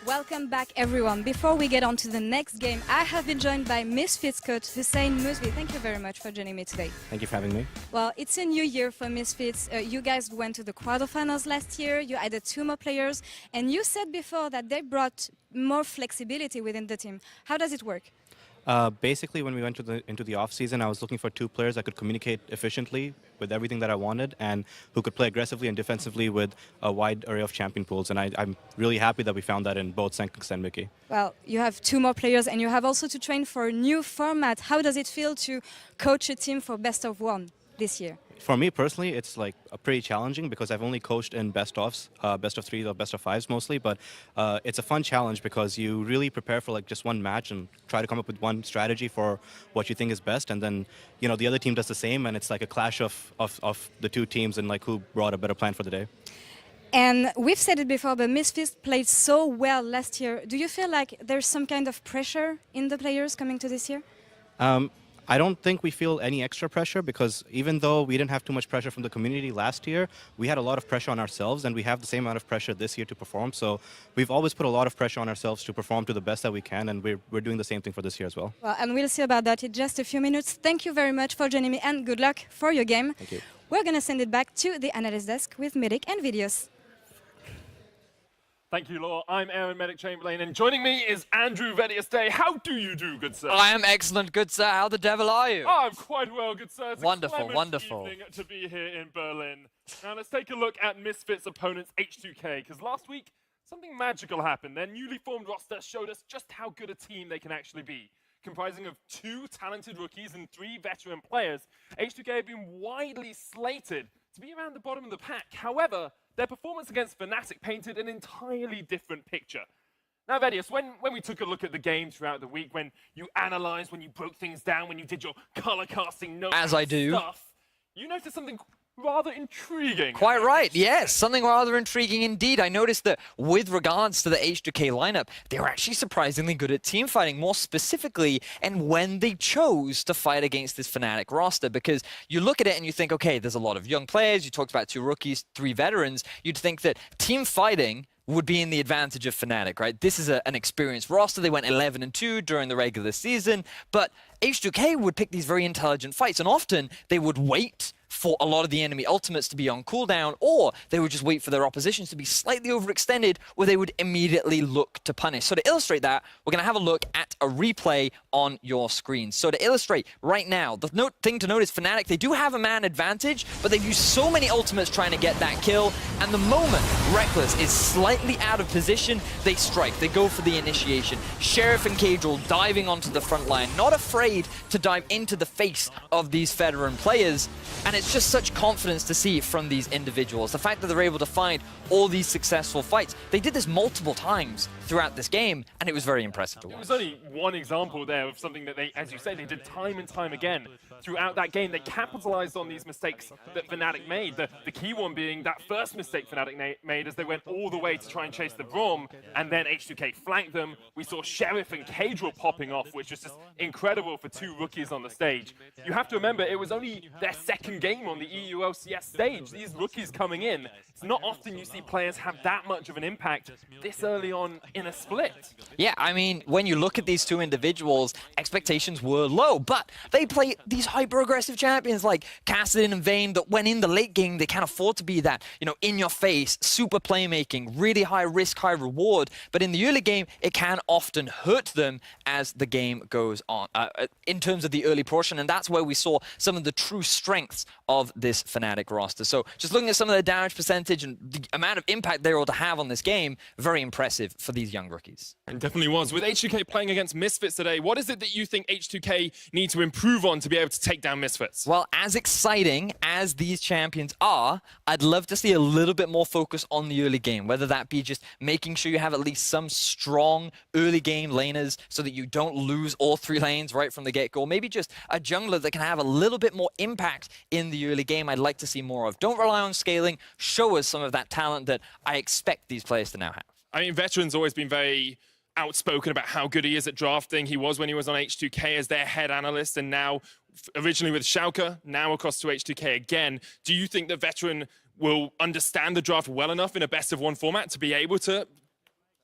Welcome back, everyone. Before we get on to the next game, I have been joined by Misfits coach Hussein Musbi. Thank you very much for joining me today. Thank you for having me. Well, it's a new year for Misfits. You guys went to the quarterfinals last year. You added 2 more players, and you said before that they brought more flexibility within the team. How does it work? Basically, when we went into the off season, I was looking for 2 players that could communicate efficiently with everything that I wanted and who could play aggressively and defensively with a wide array of champion pools. And I'm really happy that we found that in both Senkix and Mickey. Well, you have 2 more players and you have also to train for a new format. How does it feel to coach a team for best of 1 this year? For me personally, it's like pretty challenging because I've only coached in best of 3s or best of 5s mostly. But it's a fun challenge because you really prepare for like just one match and try to come up with one strategy for what you think is best, and then the other team does the same, and it's like a clash of the 2 teams and like who brought a better plan for the day. And we've said it before, but Misfits played so well last year. Do you feel like there's some kind of pressure in the players coming to this year? I don't think we feel any extra pressure because even though we didn't have too much pressure from the community last year, we had a lot of pressure on ourselves, and we have the same amount of pressure this year to perform. So we've always put a lot of pressure on ourselves to perform to the best that we can, and we're doing the same thing for this year as well. Well, and we'll see about that in just a few minutes. Thank you very much for joining me, and good luck for your game. Thank you. We're going to send it back to the analyst desk with Medic and Videos. Thank you, Laura. I'm Aaron Medic Chamberlain, and joining me is Andrew Vedieste. How do you do, good sir? I am excellent, good sir. How the devil are you? Oh, I'm quite well, good sir. It's Wonderful, a wonderful. evening to be here in Berlin. Now let's take a look at Misfits' opponents H2K, because last week something magical happened. Their newly formed roster showed us just how good a team they can actually be. Comprising of 2 talented rookies and 3 veteran players, H2K have been widely slated to be around the bottom of the pack. However, their performance against Fnatic painted an entirely different picture. Now, Vedius, when we took a look at the game throughout the week, when you analysed, when you broke things down, when you did your colour casting notes As I do. stuff, you noticed something rather intriguing. Quite right, yes. Something rather intriguing indeed. I noticed that with regards to the H2K lineup, they were actually surprisingly good at team fighting, more specifically, and when they chose to fight against this Fnatic roster. Because you look at it and you think, okay, there's a lot of young players. You talked about 2 rookies, 3 veterans. You'd think that team fighting would be in the advantage of Fnatic, right? This is an experienced roster. They went 11-2 during the regular season, but H2K would pick these very intelligent fights, and often they would wait for a lot of the enemy ultimates to be on cooldown, or they would just wait for their oppositions to be slightly overextended, where they would immediately look to punish. So to illustrate that, we're going to have a look at a replay on your screen. So to illustrate right now, the thing to note is Fnatic, they do have a man advantage, but they've used so many ultimates trying to get that kill, and the moment Reckless is slightly out of position, they strike. They go for the initiation. Sheriff and Cadril diving onto the front line, not afraid to dive into the face of these veteran players, and it's just such confidence to see from these individuals. The fact that they're able to find all these successful fights. They did this multiple times throughout this game, and it was very impressive to watch. It was only one example there of something that they, as you say, they did time and time again throughout that game. They capitalized on these mistakes that Fnatic made. The key one being that first mistake Fnatic made as they went all the way to try and chase the Braum, and then H2K flanked them. We saw Sheriff and Cadril popping off, which was just incredible for 2 rookies on the stage. You have to remember, it was only their 2nd game on the EU LCS stage. These rookies coming in, it's not often you see players have that much of an impact this early on in a split. Yeah, I mean, when you look at these 2 individuals, expectations were low, but they play these hyper-aggressive champions like Cassidy and Vayne that when in the late game, they can't afford to be that, in-your-face, super playmaking, really high risk, high reward, but in the early game, it can often hurt them as the game goes on, in terms of the early portion, and that's where we saw some of the true strengths of this Fnatic roster. So just looking at some of their damage percentage and the amount of impact they're able to have on this game, very impressive for these young rookies. It definitely was. With H2K playing against Misfits today, what is it that you think H2K need to improve on to be able to take down Misfits? Well, as exciting as these champions are, I'd love to see a little bit more focus on the early game, whether that be just making sure you have at least some strong early game laners so that you don't lose all 3 lanes right from the get-go. Maybe just a jungler that can have a little bit more impact in the early game. I'd like to see more of. Don't rely on scaling. Show us some of that talent that I expect these players to now have. I mean, Veteran's always been very outspoken about how good he is at drafting. He was when he was on H2K as their head analyst, and now originally with Schalke, now across to H2K again. Do you think that Veteran will understand the draft well enough in a best-of-1 format to be able to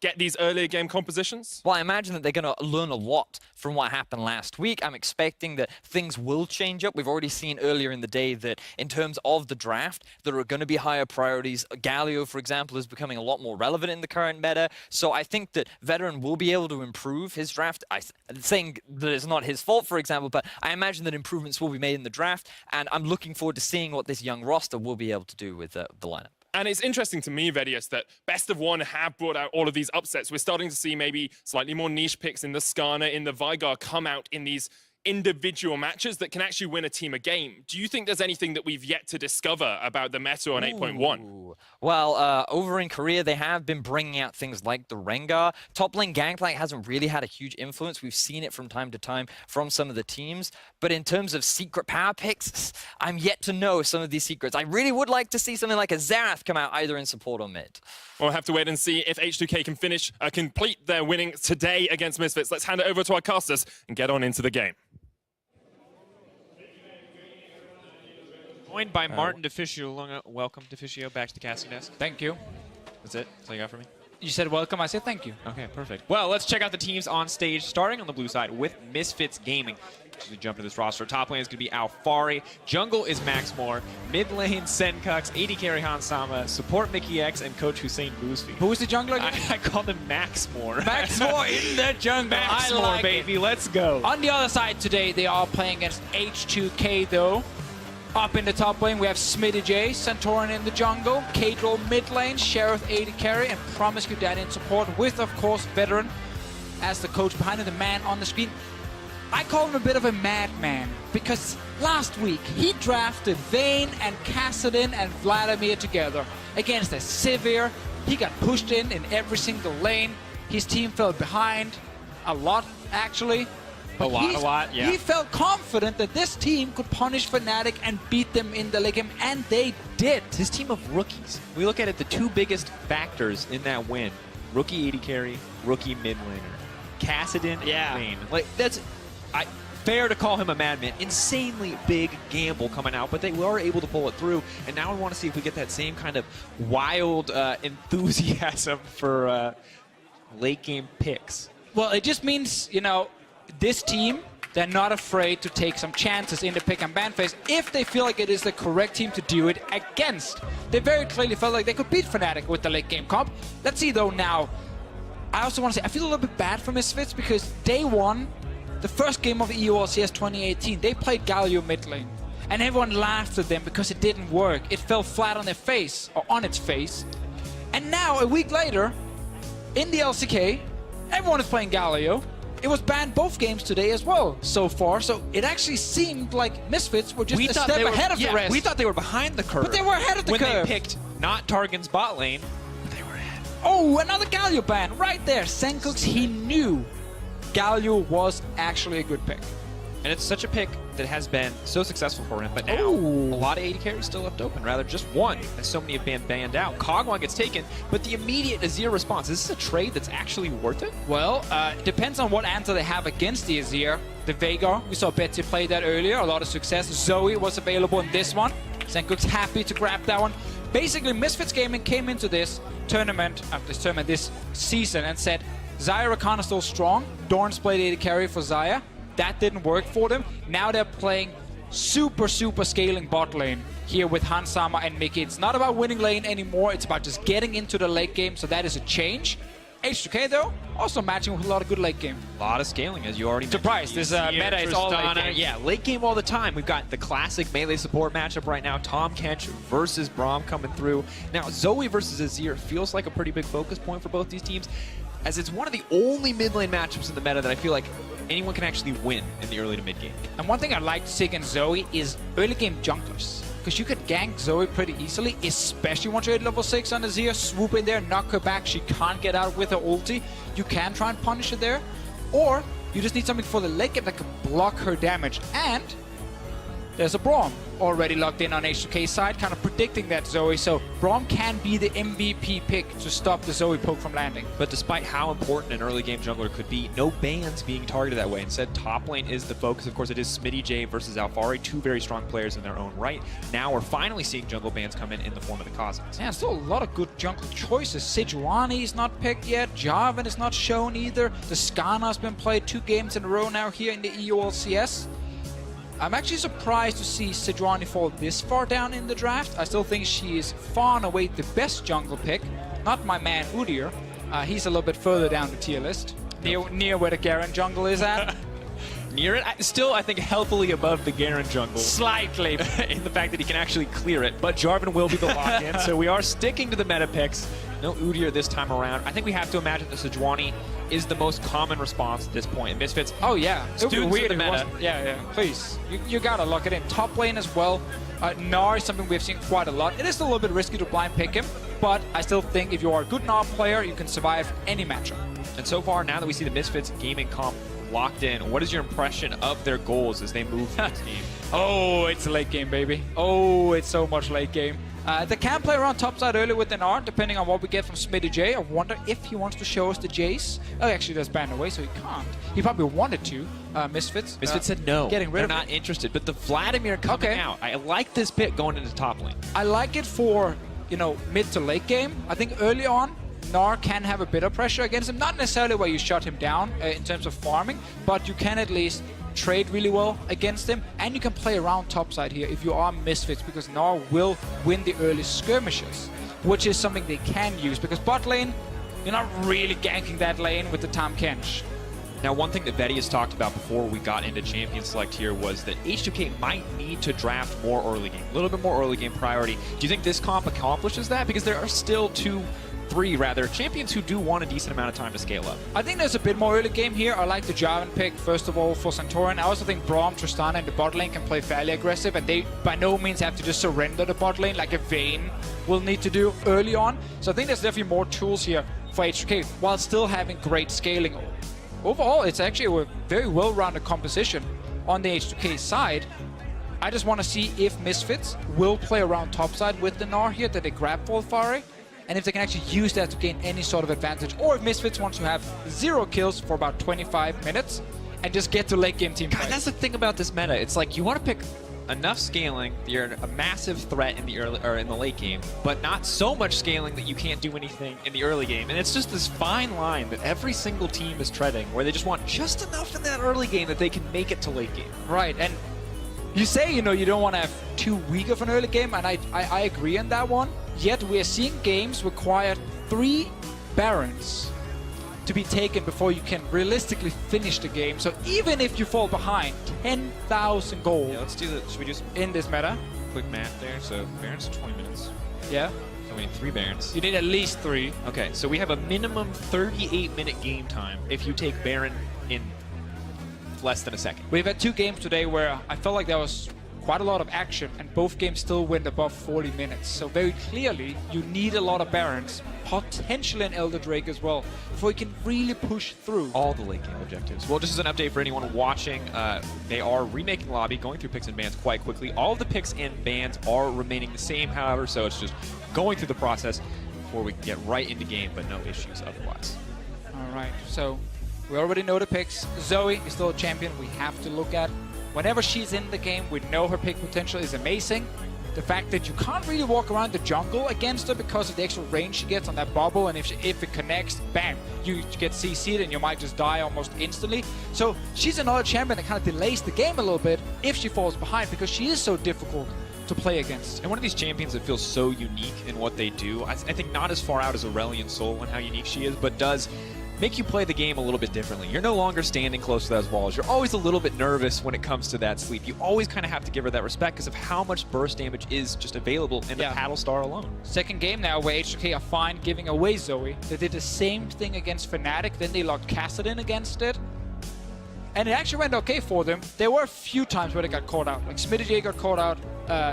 get these earlier game compositions? Well, I imagine that they're going to learn a lot from what happened last week. I'm expecting that things will change up. We've already seen earlier in the day that in terms of the draft, there are going to be higher priorities. Galio, for example, is becoming a lot more relevant in the current meta. So I think that Veteran will be able to improve his draft. I'm saying that it's not his fault, for example, but I imagine that improvements will be made in the draft. And I'm looking forward to seeing what this young roster will be able to do with the lineup. And it's interesting to me, Vedius, that Best of One have brought out all of these upsets. We're starting to see maybe slightly more niche picks in the Skarner, in the Vigar come out in these individual matches that can actually win a team a game. Do you think there's anything that we've yet to discover about the meta on 8.1? Well, over in Korea, they have been bringing out things like the Rengar. Top lane Gangplank hasn't really had a huge influence. We've seen it from time to time from some of the teams. But in terms of secret power picks, I'm yet to know some of these secrets. I really would like to see something like a Xerath come out either in support or mid. We'll have to wait and see if H2K can complete their winning today against Misfits. Let's hand it over to our casters and get on into the game. Joined by Martin DeFicio. Welcome, DeFicio, back to the casting desk. Thank you. That's it? That's all you got for me? You said welcome, I said thank you. Okay, perfect. Well, let's check out the teams on stage, starting on the blue side with Misfits Gaming. As we jump into this roster, top lane is going to be Alfari. Jungle is Max Moore. Mid lane, Senkux. AD carry Hansama. Support Mickey X and Coach Hussein Boozfi. Who is the jungler again? I called him Max Moore. Max Moore in the jungle. Max I Moore, like baby. It. Let's go. On the other side today, they are playing against H2K though. Up in the top lane, we have Smitty J, Santorin in the jungle, Kadro mid lane, Sheriff AD carry, and Promise You Daddy in support with, of course, Veteran as the coach behind him, the man on the screen. I call him a bit of a madman because last week he drafted Vayne and Kassadin and Vladimir together against a Sivir. He got pushed in every single lane. His team fell behind a lot, actually. A lot, yeah. He felt confident that this team could punish Fnatic and beat them in the late game, and they did. His team of rookies. We look at it, the two biggest factors in that win. Rookie AD carry, rookie mid laner. Kassadin, Vayne. Like, that's fair to call him a madman. Insanely big gamble coming out, but they were able to pull it through, and now we want to see if we get that same kind of wild enthusiasm for late game picks. Well, it just means, you know, this team, they're not afraid to take some chances in the pick and ban phase if they feel like it is the correct team to do it against. They very clearly felt like they could beat Fnatic with the late game comp. Let's see though now. I also want to say, I feel a little bit bad for Misfits because day one, the first game of the EU LCS 2018, they played Galio mid lane. And everyone laughed at them because it didn't work. It fell flat on their face, or on its face. And now, a week later, in the LCK, everyone is playing Galio. It was banned both games today as well, so far. So it actually seemed like Misfits were just a step ahead of the rest. We thought they were behind the curve. But they were ahead of the curve. When they picked not Targan's bot lane, but they were ahead. Oh, another Galio ban right there. Senkux, he knew Galio was actually a good pick. And it's such a pick that has been so successful for him, but now a lot of AD carries still left open, rather just one, as so many have been banned out. Kog'Maw gets taken, but the immediate Azir response, is this a trade that's actually worth it? Well, depends on what answer they have against the Azir. The Veigar, we saw Betsy play that earlier, a lot of success. Zoe was available in this one. Senkux happy to grab that one. Basically, Misfits Gaming came into this tournament, this season, and said, Xayah Rakan is still strong. Dorn's played AD carry for Xayah. That didn't work for them. Now they're playing super scaling bot lane here with Hansama and Mickey. It's not about winning lane anymore. It's about just getting into the late game. So that is a change. H2K though, also matching with a lot of good late game. A lot of scaling, as you already mentioned. Surprise, this meta is all late game. Yeah, late game all the time. We've got the classic melee support matchup right now. Tom Kench versus Braum coming through. Now, Zoe versus Azir feels like a pretty big focus point for both these teams, as it's one of the only mid lane matchups in the meta that I feel like anyone can actually win in the early to mid game. And one thing I'd like to see against Zoe is early game junglers. Because you could gank Zoe pretty easily, especially once you're at level 6 on Azir. Swoop in there, knock her back. She can't get out with her ulti. You can try and punish her there. Or you just need something for the late game that can block her damage. And there's a Braum already locked in on H2K side, kind of predicting that Zoe. So Braum can be the MVP pick to stop the Zoe poke from landing. But despite how important an early game jungler could be, no bans being targeted that way. Instead, top lane is the focus. Of course, it is Smitty J versus Alphari, two very strong players in their own right. Now we're finally seeing jungle bans come in the form of the Cousins. Yeah, still a lot of good jungle choices. Sejuani is not picked yet. Jarvan is not shown either. The Skana's been played 2 games in a row now here in the EU LCS. I'm actually surprised to see Sejuani fall this far down in the draft. I still think she is far and away the best jungle pick. Not my man Udyr. He's a little bit further down the tier list. Near where the Garen jungle is at. Near it, still I think healthily above the Garen jungle. Slightly. In the fact that he can actually clear it. But Jarvan will be the lock-in, so we are sticking to the meta picks. No Udyr this time around. I think we have to imagine that Sejuani is the most common response at this point. Misfits. Oh yeah, it would be Students of weird the if it meta. wasn't. Yeah, please. You gotta lock it in. Top lane as well. Gnar is something we've seen quite a lot. It is a little bit risky to blind pick him, but I still think if you are a good Gnar player, you can survive any matchup. And so far, now that we see the Misfits gaming comp locked in, what is your impression of their goals as they move through this game? Oh, it's a late game, baby. Oh, it's so much late game. They can play around topside early with an R, depending on what we get from Smitty J. I wonder if he wants to show us the Jace. Oh, actually, that's banned away, so he can't. He probably wanted to. Misfits. Misfits said no. Getting rid They're of not interested. But the Vladimir coming out, I like this pick going into top lane. I like it for, mid to late game. I think early on, Gnar can have a bit of pressure against him. Not necessarily where you shut him down in terms of farming, but you can at least trade really well against him, and you can play around topside here if you are Misfits, because Gnar will win the early skirmishes, which is something they can use, because bot lane, you're not really ganking that lane with the Tahm Kench. Now, one thing that Betty has talked about before we got into Champion Select here was that H2K might need to draft more early game, a little bit more early game priority. Do you think this comp accomplishes that? Because there are still three champions who do want a decent amount of time to scale up. I think there's a bit more early game here. I like the Jarvan pick, first of all, for Santorin. I also think Braum, Tristana, and the bot lane can play fairly aggressive, and they by no means have to just surrender the bot lane like a Vayne will need to do early on. So I think there's definitely more tools here for H2K, while still having great scaling. Overall, it's actually a very well-rounded composition on the H2K side. I just want to see if Misfits will play around topside with the Gnar here, that they grab Alphari, and if they can actually use that to gain any sort of advantage, or if Misfits wants to have 0 kills for about 25 minutes and just get to late game team God, fight. that's the thing about this meta. It's like you want to pick enough scaling that you're a massive threat in the early or in the late game, but not so much scaling that you can't do anything in the early game. And it's just this fine line that every single team is treading, where they just want just enough in that early game that they can make it to late game. Right, and you say, you don't want to have too weak of an early game, and I agree on that one. Yet we are seeing games require 3 Barons to be taken before you can realistically finish the game. So even if you fall behind 10,000 gold, Yeah, let's do the. Should we do some in this meta, quick math there? So Barons 20 minutes. yeah, So we need 3 Barons. you need at least 3. Okay, so we have a minimum 38-minute game time if you take Baron in less than a second. We've had 2 games today where I felt like there was quite a lot of action, and both games still went above 40 minutes. So very clearly, you need a lot of Barons, potentially an Elder Drake as well, before you can really push through. All the late game objectives. Well, just as an update for anyone watching, they are remaking lobby, going through picks and bans quite quickly. All of the picks and bans are remaining the same, however, so it's just going through the process before we can get right into game, but no issues otherwise. All right, so we already know the picks. Zoe is still a champion we have to look at. Whenever she's in the game, we know her pick potential is amazing. The fact that you can't really walk around the jungle against her because of the extra range she gets on that bubble, and if it connects, bam, you get CC'd and you might just die almost instantly. So she's another champion that kind of delays the game a little bit if she falls behind, because she is so difficult to play against. And one of these champions that feels so unique in what they do, I think not as far out as Aurelion Sol and how unique she is, but does make you play the game a little bit differently. You're no longer standing close to those walls. You're always a little bit nervous when it comes to that sleep. You always kind of have to give her that respect because of how much burst damage is just available in the Paddle Star alone. Second game now where H2K are fine giving away Zoe. They did the same thing against Fnatic, then they locked Kassadin against it. And it actually went okay for them. There were a few times where they got caught out. Like Smitty J got caught out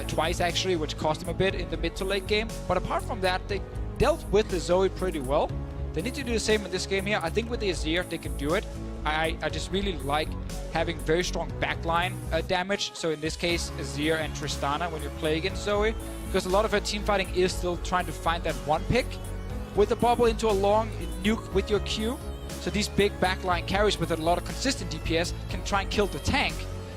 twice actually, which cost them a bit in the mid to late game. But apart from that, they dealt with the Zoe pretty well. They need to do the same in this game here. I think with the Azir, they can do it. I just really like having very strong backline damage. So in this case, Azir and Tristana when you play against Zoe, because a lot of her team fighting is still trying to find that one pick with the bubble into a long nuke with your Q. So these big backline carries with a lot of consistent DPS can try and kill the tank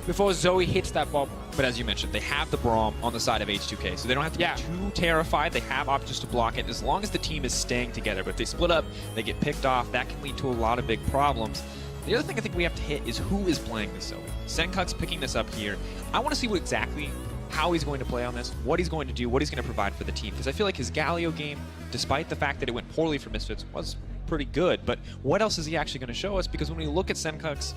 before Zoe hits that bubble. But as you mentioned, they have the Braum on the side of H2K, so they don't have to be too terrified. They have options to block it as long as the team is staying together. But if they split up, they get picked off, that can lead to a lot of big problems. The other thing I think we have to hit is who is playing this Zoe. Senkuk's picking this up here. I want to see how he's going to play on this, what he's going to do, what he's going to provide for the team. Because I feel like his Galio game, despite the fact that it went poorly for Misfits, was pretty good. But what else is he actually going to show us? Because when we look at Senkuk's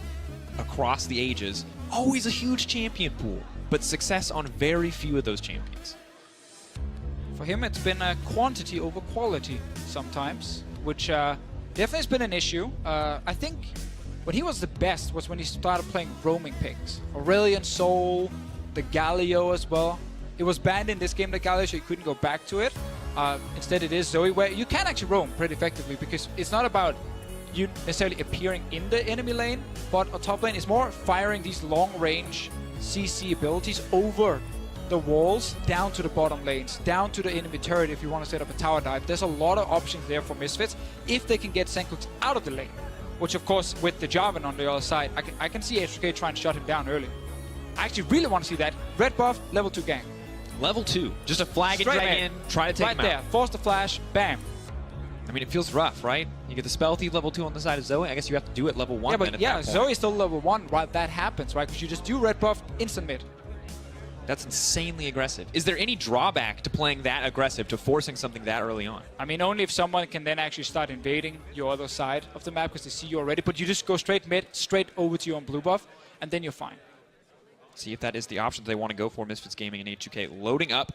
across the ages, always a huge champion pool, but success on very few of those champions. For him, it's been quantity over quality sometimes, which definitely has been an issue. I think when he was the best was when he started playing roaming picks. Aurelion, Soul, the Galio as well. It was banned in this game, the Galio, so you couldn't go back to it. Instead, it is Zoe, where you can actually roam pretty effectively, because it's not about you necessarily appearing in the enemy lane, but on top lane is more firing these long-range CC abilities over the walls down to the bottom lanes, down to the enemy turret if you want to set up a tower dive. There's a lot of options there for Misfits if they can get Senkuk's out of the lane, which of course with the Jarvan on the other side, I can see H2K try and shut him down early. I actually really want to see that. Red buff, level 2 gank. Level 2, just a flag and drag in, try to take him out. Right there, force the flash, bam. I mean, it feels rough, right? You get the spell thief level 2 on the side of Zoe. I guess you have to do it level 1. Yeah, but yeah, Zoe's still level 1 while that happens, right? Because you just do red buff, instant mid. That's insanely aggressive. Is there any drawback to playing that aggressive, to forcing something that early on? I mean, only if someone can then actually start invading your other side of the map because they see you already. But you just go straight mid, straight over to your own blue buff, and then you're fine. See if that is the option they want to go for. Misfits Gaming and H2K loading up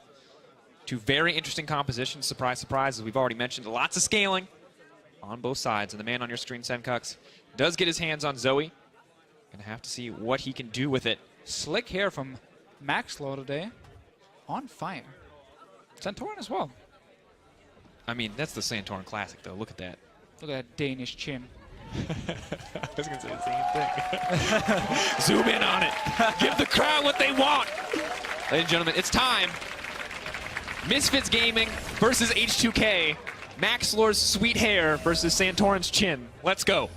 to very interesting compositions. Surprise, surprise, as we've already mentioned. Lots of scaling on both sides. And the man on your screen, Senkuk, does get his hands on Zoe. Gonna have to see what he can do with it. Slick hair from Maxlaw today. On fire. Santorin as well. I mean, that's the Santorin classic, though. Look at that. Look at that Danish chin. I was going to say the same thing. Zoom in on it. Give the crowd what they want. Ladies and gentlemen, it's time. Misfits Gaming versus H2K. Maxlor's sweet hair versus Santorin's chin. Let's go.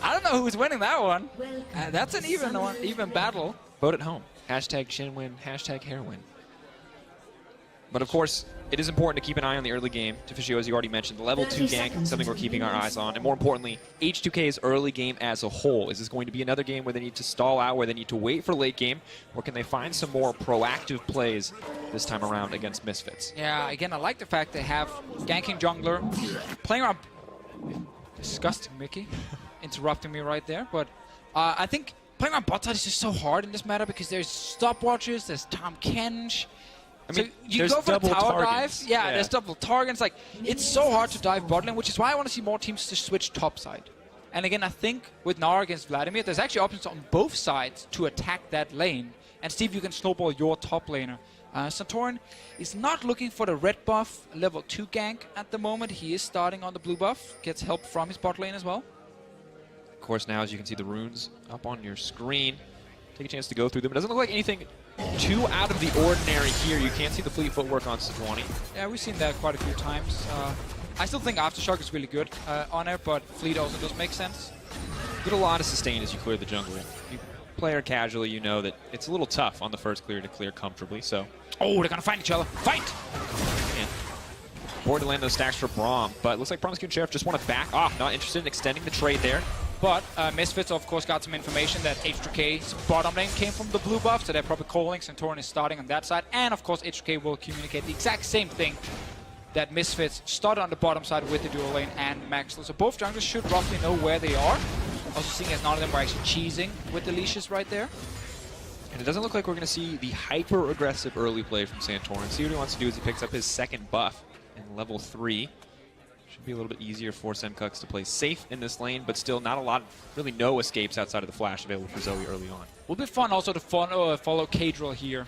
I don't know who's winning that one. That's an even battle. Vote at home. Hashtag chin win, hashtag hair win. But of course, it is important to keep an eye on the early game. Tofishio, as you already mentioned, the level 2 gank, something we're keeping our eyes on. And more importantly, H2K's early game as a whole. Is this going to be another game where they need to stall out, where they need to wait for late game? Or can they find some more proactive plays this time around against Misfits? Yeah, again, I like the fact they have ganking jungler playing around. Disgusting, Mickey. Interrupting me right there. But I think playing around bot side is just so hard in this matter because there's stopwatches, there's Tom Kench. I mean, so you go for the tower dives. Yeah, there's double targets. Like, it's so hard to dive bot lane, which is why I want to see more teams to switch top side. And again, I think with Nara against Vladimir, there's actually options on both sides to attack that lane and see if you can snowball your top laner. Santorin is not looking for the red buff level 2 gank at the moment. He is starting on the blue buff. Gets help from his bot lane as well. Of course, now as you can see the runes up on your screen, take a chance to go through them. It doesn't look like anything too out of the ordinary here. You can't see the fleet footwork on Sejuani. Yeah, we've seen that quite a few times. I still think Aftershock is really good on it, but fleet also does make sense. Get a lot of sustain as you clear the jungle. If you play her casually, you know that it's a little tough on the first clear to clear comfortably, so. Oh, they're gonna find each other. Fight! And forward to land those stacks for Braum, but looks like Promiscuous Sheriff just want to back off. Not interested in extending the trade there. But Misfits, of course, got some information that H2K's bottom lane came from the blue buff, so they're probably calling. Santorin is starting on that side. And, of course, H2K will communicate the exact same thing that Misfits started on the bottom side with the dual lane and Maxwell. So both junglers should roughly know where they are. Also seeing as none of them are actually cheesing with the leashes right there. And it doesn't look like we're going to see the hyper-aggressive early play from Santorin. See what he wants to do is he picks up his second buff in level 3. Should be a little bit easier for Senkuk to play safe in this lane, but still not a lot, really no escapes outside of the flash available for Zoe early on. Will be fun also to follow Kadril here.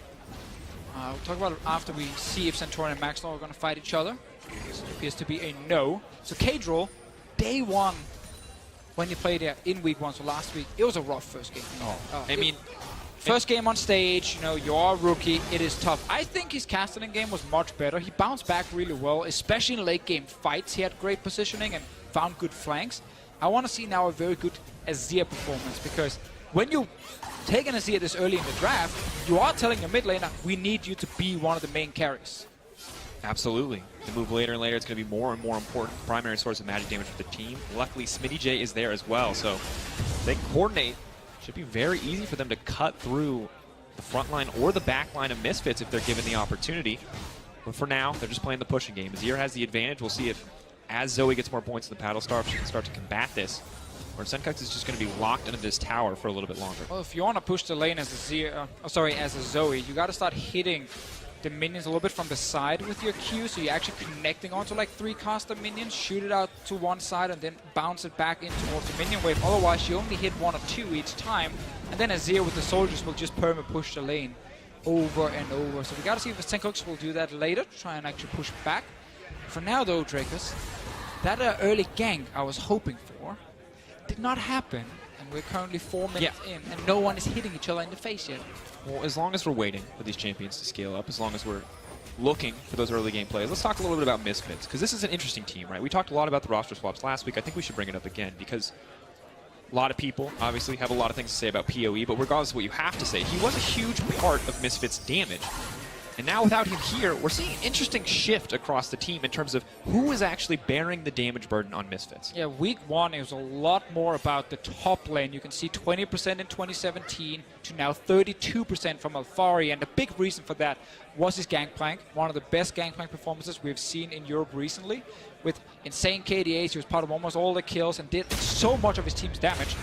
We'll talk about it after we see if Santorin and Maxlaw are going to fight each other. This appears to be a no. So Kadril, day one when he played in week 1, so last week, it was a rough first game. I mean, First game on stage, you're a rookie, it is tough. I think his casting game was much better. He bounced back really well, especially in late game fights. He had great positioning and found good flanks. I want to see now a very good Azir performance, because when you take an Azir this early in the draft, you are telling your mid laner, we need you to be one of the main carries. absolutely. The move later and later, it's going to be more and more important. Primary source of magic damage for the team. Luckily, Smitty J is there as well, so they coordinate. Should be very easy for them to cut through the front line or the back line of Misfits if they're given the opportunity. But for now, they're just playing the pushing game. Azir has the advantage. We'll see if, as Zoe gets more points in the Paddle Star, if she can start to combat this. Or Senkux is just going to be locked into this tower for a little bit longer. Well, if you want to push the lane as as a Zoe, you got to start hitting the minions a little bit from the side with your Q, so you're actually connecting onto like 3 caster minions, shoot it out to one side, and then bounce it back in towards the minion wave. Otherwise, you only hit 1 or 2 each time, and then Azir with the soldiers will just perma push the lane over and over. So we got to see if the Senkux will do that later, try and actually push back. For now, though, Drakus, that early gank I was hoping for did not happen, and we're currently 4 minutes in, and no one is hitting each other in the face yet. Well, as long as we're waiting for these champions to scale up, as long as we're looking for those early game plays, let's talk a little bit about Misfits, because this is an interesting team, right? We talked a lot about the roster swaps last week. I think we should bring it up again, because a lot of people, obviously, have a lot of things to say about PoE, but regardless of what you have to say, he was a huge part of Misfits' damage. And now without him here, we're seeing an interesting shift across the team in terms of who is actually bearing the damage burden on Misfits. Yeah, week 1 it was a lot more about the top lane. You can see 20% in 2017 to now 32% from Alfari, and the big reason for that was his Gangplank, one of the best Gangplank performances we've seen in Europe recently. With insane KDAs, he was part of almost all the kills and did so much of his team's damage.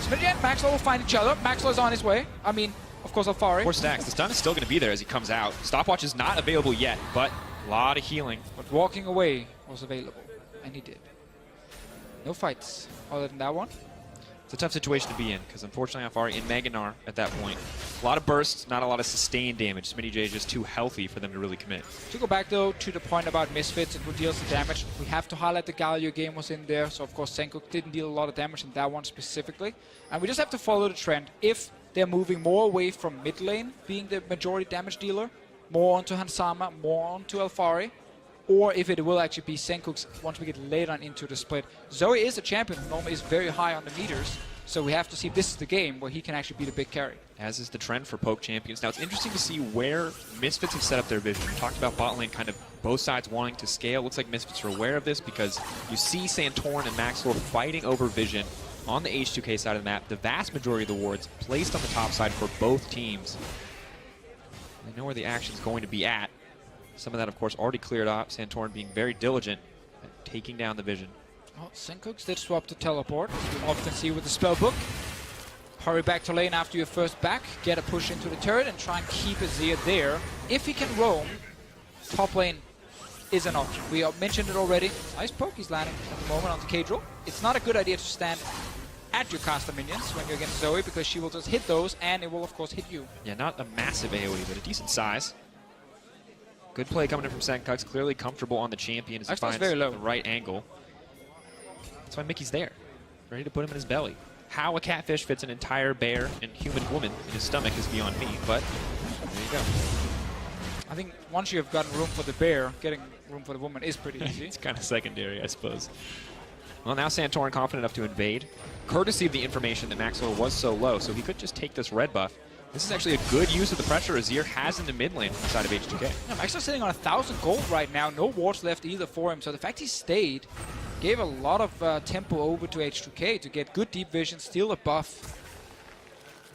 Smitty and Maxwell will find each other. Maxwell is on his way. I mean, of course, Alfari. 4 stacks. The stun is still going to be there as he comes out. Stopwatch is not available yet, but a lot of healing. But walking away was available, and he did. No fights other than that one. It's a tough situation to be in, because unfortunately Alfari in Maganar at that point. A lot of bursts, not a lot of sustained damage. Smitty J is just too healthy for them to really commit. To go back, though, to the point about Misfits and who deals the damage, we have to highlight the Galio game was in there, so of course Senkuk didn't deal a lot of damage in that one specifically. And we just have to follow the trend. If they're moving more away from mid lane, being the majority damage dealer, more onto Hansama, more onto Alfari, or if it will actually be Senkuk's once we get later on into the split. Zoe is a champion who normally is very high on the meters, so we have to see if this is the game where he can actually be the big carry. As is the trend for poke champions. Now it's interesting to see where Misfits have set up their vision. We talked about bot lane kind of both sides wanting to scale. Looks like Misfits are aware of this because you see Santorin and Maxwell fighting over vision on the H2K side of the map. The vast majority of the wards placed on the top side for both teams. They know where the action's going to be at. Some of that, of course, already cleared up. Santorin being very diligent at taking down the vision. Well, Senkuk did swap to teleport, as we often see with the spellbook. Hurry back to lane after your first back, get a push into the turret, and try and keep Azir there. If he can roam, top lane is an option. We mentioned it already. Nice poke he's landing at the moment on the K-Drill. It's not a good idea to stand at your caster minions when you're against Zoe, because she will just hit those, and it will, of course, hit you. Yeah, not a massive AoE, but a decent size. Good play coming in from Senkux, clearly comfortable on the champion as he finds very low. the right angle. That's why Mickey's there, ready to put him in his belly. How a catfish fits an entire bear and human woman in his stomach is beyond me, but there you go. I think once you have gotten room for the bear, getting room for the woman is pretty easy. It's kind of secondary, I suppose. Well, now Santorin confident enough to invade, courtesy of the information that Maxwell was so low, so he could just take this red buff. This is actually a good use of the pressure Azir has in the mid lane from the side of H2K. Yeah, Maxwell's sitting on 1,000 gold right now, no wards left either for him, so the fact he stayed gave a lot of tempo over to H2K to get good deep vision, steal a buff.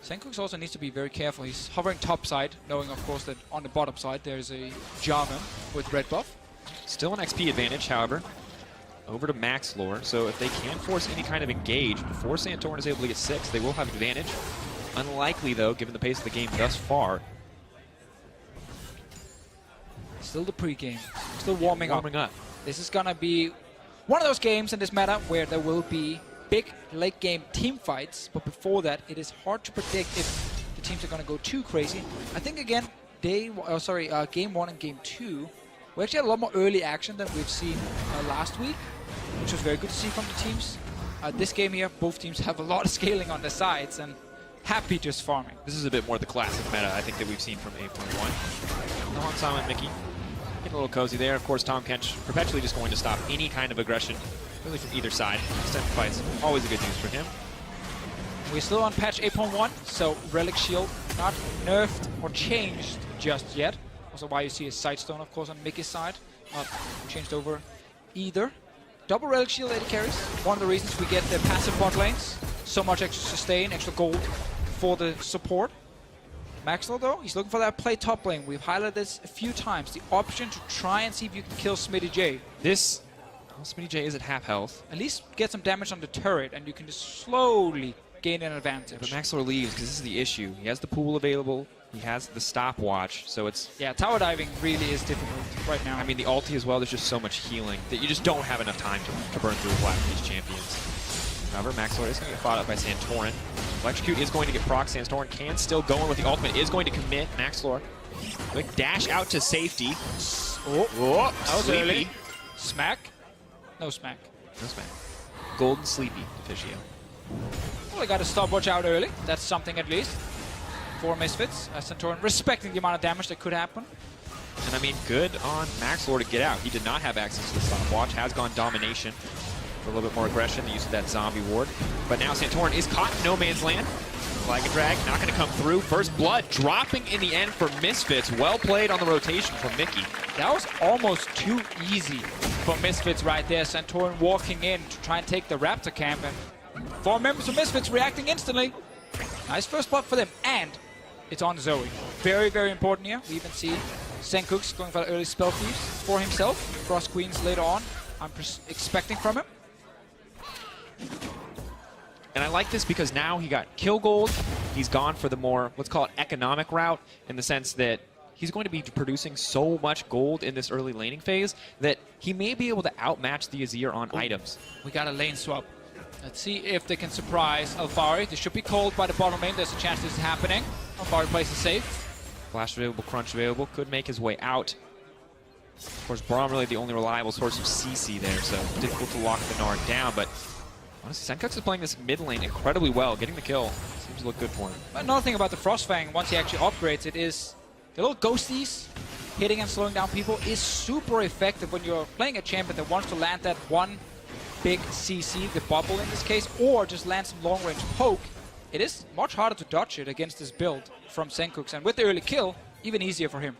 Senkux also needs to be very careful. He's hovering top side, knowing of course that on the bottom side there's a Jarvan with red buff. Still an XP advantage, however, over to Max Lore. So if they can force any kind of engage before Santorin is able to get 6, they will have advantage. Unlikely though, given the pace of the game thus far. Still the pre-game, still warming up. up. This is gonna be one of those games in this meta where there will be big late game team fights, but before that it is hard to predict if the teams are going to go too crazy. I think again, game 1 and game 2, we actually had a lot more early action than we've seen last week, which was very good to see from the teams. This game here, both teams have a lot of scaling on the sides and happy just farming. This is a bit more the classic meta, I think, that we've seen from 8.1. No on Silent Mickey. Getting a little cozy there. Of course, Tom Kench perpetually just going to stop any kind of aggression, really from either side. Extended fights, always a good news for him. We're still on patch 8.1, so Relic Shield not nerfed or changed just yet. Also why you see a Sightstone, of course, on Mickey's side. Not changed over either. Double Relic Shield AD carries. One of the reasons we get the passive bot lanes. So much extra sustain, extra gold for the support. Maxwell, though, he's looking for that play top lane. We've highlighted this a few times. The option to try and see if you can kill Smitty J. This, well, Smitty J is at half health. At least get some damage on the turret, and you can just slowly gain an advantage. But Maxwell leaves because this is the issue. He has the pool available. He has the stopwatch, so it's... Yeah, tower diving really is difficult right now. I mean, the ulti as well, there's just so much healing that you just don't have enough time to burn through a lot of these champions. However, Maxwell is going to get fought up by Santorin. Electrocute is going to get proc. Santorin can still go in with the ultimate, is going to commit. Maxwell, quick dash out to safety. Oh, that was Sleepy. early. Smack? No smack. No smack. Golden Sleepy, Officio. Well, I got a stopwatch out early. That's something at least. For Misfits. Santorin respecting the amount of damage that could happen. And I mean, good on Maxwell to get out. He did not have access to the stopwatch, has gone domination for a little bit more aggression, the use of that zombie ward. But now Santorin is caught in no man's land. Flag and drag, not going to come through. First blood dropping in the end for Misfits. Well played on the rotation from Mickey. That was almost too easy for Misfits right there. Santorin walking in to try and take the Raptor camp, and 4 members of Misfits reacting instantly. Nice first blood for them, and it's on Zoe. Very, very important here. We even see Senkux going for the early spell thieves for himself. Cross Queens later on, I'm expecting from him. And I like this because now he got kill gold. He's gone for the more, let's call it economic route, in the sense that he's going to be producing so much gold in this early laning phase that he may be able to outmatch the Azir on items. We got a lane swap. Let's see if they can surprise Alfari. This should be called by the bottom lane. There's a chance this is happening. Alfari plays it safe. Flash available, crunch available, could make his way out. Of course, Braum really the only reliable source of CC there, so difficult to lock the Nard down, but honestly, Senkux is playing this mid lane incredibly well, getting the kill. Seems to look good for him. Another thing about the Frostfang, once he actually upgrades it, is the little ghosties hitting and slowing down people is super effective when you're playing a champion that wants to land that one big CC, the bubble in this case, or just land some long-range poke. It is much harder to dodge it against this build from Senkux, and with the early kill, even easier for him.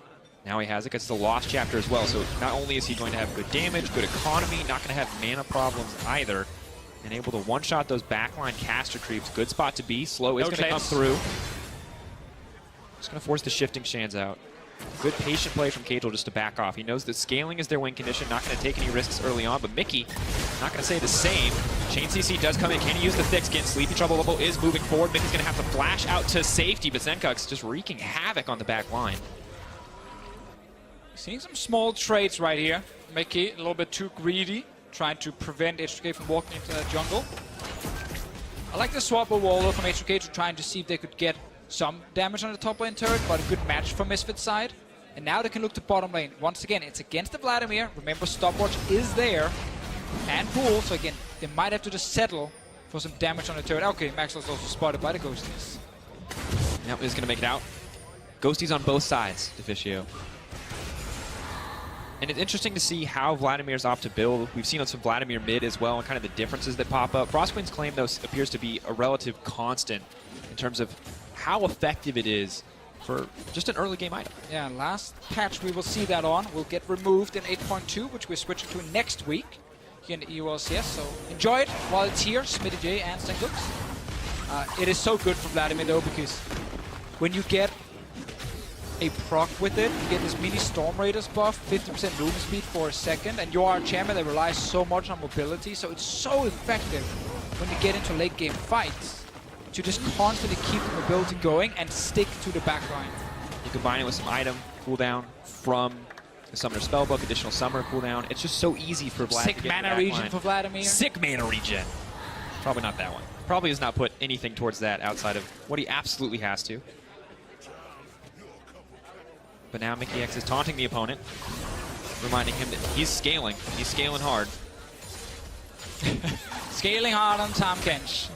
Now he has it because it's a lost chapter as well, so not only is he going to have good damage, good economy, not going to have mana problems either, and able to one-shot those backline caster creeps. Good spot to be. Slow is going to come through. Just going to force the shifting Shands out. Good patient play from Cagel just to back off. He knows that scaling is their win condition, not going to take any risks early on, but Mickey not going to say the same. Chain CC does come in. Can he use the thick skin? Sleepy Trouble Level is moving forward. Mickey's going to have to flash out to safety, but Senkux just wreaking havoc on the back line. Seeing some small trades right here. Mickey a little bit too greedy, trying to prevent H2K from walking into the jungle. I like the swap overall from H2K to trying to see if they could get some damage on the top lane turret, but a good match from Misfits side. And now they can look to bottom lane. Once again, it's against the Vladimir. Remember, stopwatch is there. And pool, so again, they might have to just settle for some damage on the turret. Okay, Maxwell's also spotted by the Ghosties. Yep, is going to make it out. Ghosties on both sides, Deficio. And it's interesting to see how Vladimir's opt to build. We've seen on some Vladimir mid as well, and kind of the differences that pop up. Frostqueen's claim, though, appears to be a relative constant in terms of how effective it is for just an early game item. Yeah, last patch we will see that on. Will get removed in 8.2, which we're switching to next week here in the EU LCS. So enjoy it while it's here, Smitty J and Senkux. It is so good for Vladimir, though, because when you get a proc with it, you get this mini Storm Raiders buff, 50% movement speed for a second, and you are a champion that relies so much on mobility, so it's so effective when you get into late game fights to just constantly keep the mobility going and stick to the backline. You combine it with some item cooldown from the Summoner Spellbook, additional Summoner cooldown. It's just so easy for Vlad Sick to get mana regen for Vladimir. Sick mana regen. Probably not that one. Probably has not put anything towards that outside of what he absolutely has to. But now Mickey X is taunting the opponent, reminding him that he's scaling. He's scaling hard. Scaling hard on Tahm Kench.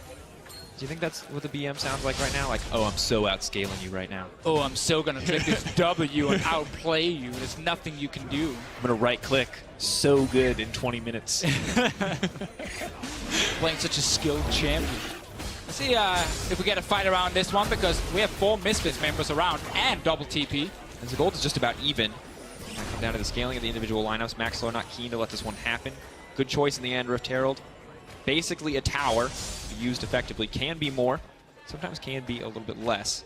Do you think that's what the BM sounds like right now? Like, oh, I'm so outscaling you right now. Oh, I'm so gonna take this W and outplay you. There's nothing you can do. I'm gonna right click. So good in 20 minutes. Playing such a skilled champion. Let's see if we get a fight around this one, because we have 4 Misfits members around and double TP. As the gold is just about even. Come down to the scaling of the individual lineups. Maxlow not keen to let this one happen. Good choice in the end, Rift Herald. Basically a tower, used effectively, can be more. Sometimes can be a little bit less.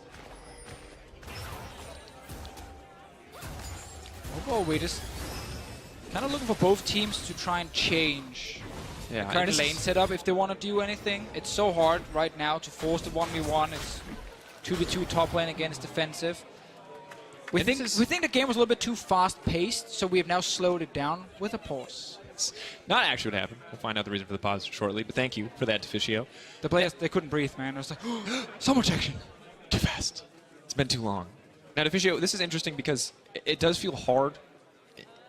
Overall, we just kind of looking for both teams to try and change Yeah, the current lane setup if they want to do anything. It's so hard right now to force the 1v1. It's 2v2 top lane against defensive. We think the game was a little bit too fast-paced, so we have now slowed it down with a pause. It's not actually what happened. We'll find out the reason for the pause shortly, but thank you for that, Deficio. The players, they couldn't breathe, man. It was like, so much action. Too fast. It's been too long. Now, Deficio, this is interesting because it does feel hard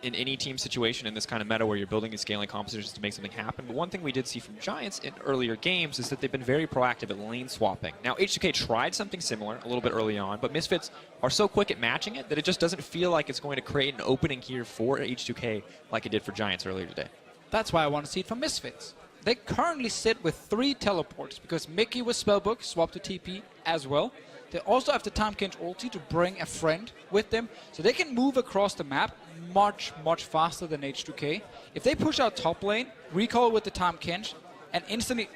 in any team situation in this kind of meta where you're building and scaling compositions to make something happen. But one thing we did see from Giants in earlier games is that they've been very proactive at lane swapping. Now, H2K tried something similar a little bit early on, but Misfits are so quick at matching it that it just doesn't feel like it's going to create an opening here for H2K like it did for Giants earlier today. That's why I want to see it from Misfits. They currently sit with 3 teleports because Mickey with Spellbook swapped to TP as well. They also have the Tahm Kench ulti to bring a friend with them, so they can move across the map much, much faster than H2K. If they push out top lane, recall with the Tahm Kench, and instantly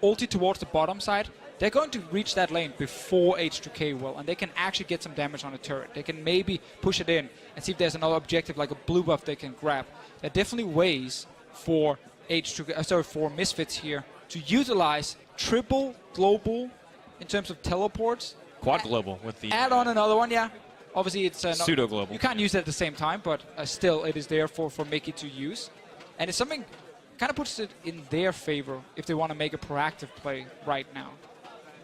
ulti towards the bottom side, they're going to reach that lane before H2K will, and they can actually get some damage on a turret. They can maybe push it in and see if there's another objective like a blue buff they can grab. There are definitely ways for for Misfits here to utilize triple global in terms of teleports. Quad global with the Add on another one, yeah. Obviously, it's pseudo global. You can't use it at the same time, but still, it is there for Mickey to use, and it's something kind of puts it in their favor if they want to make a proactive play right now.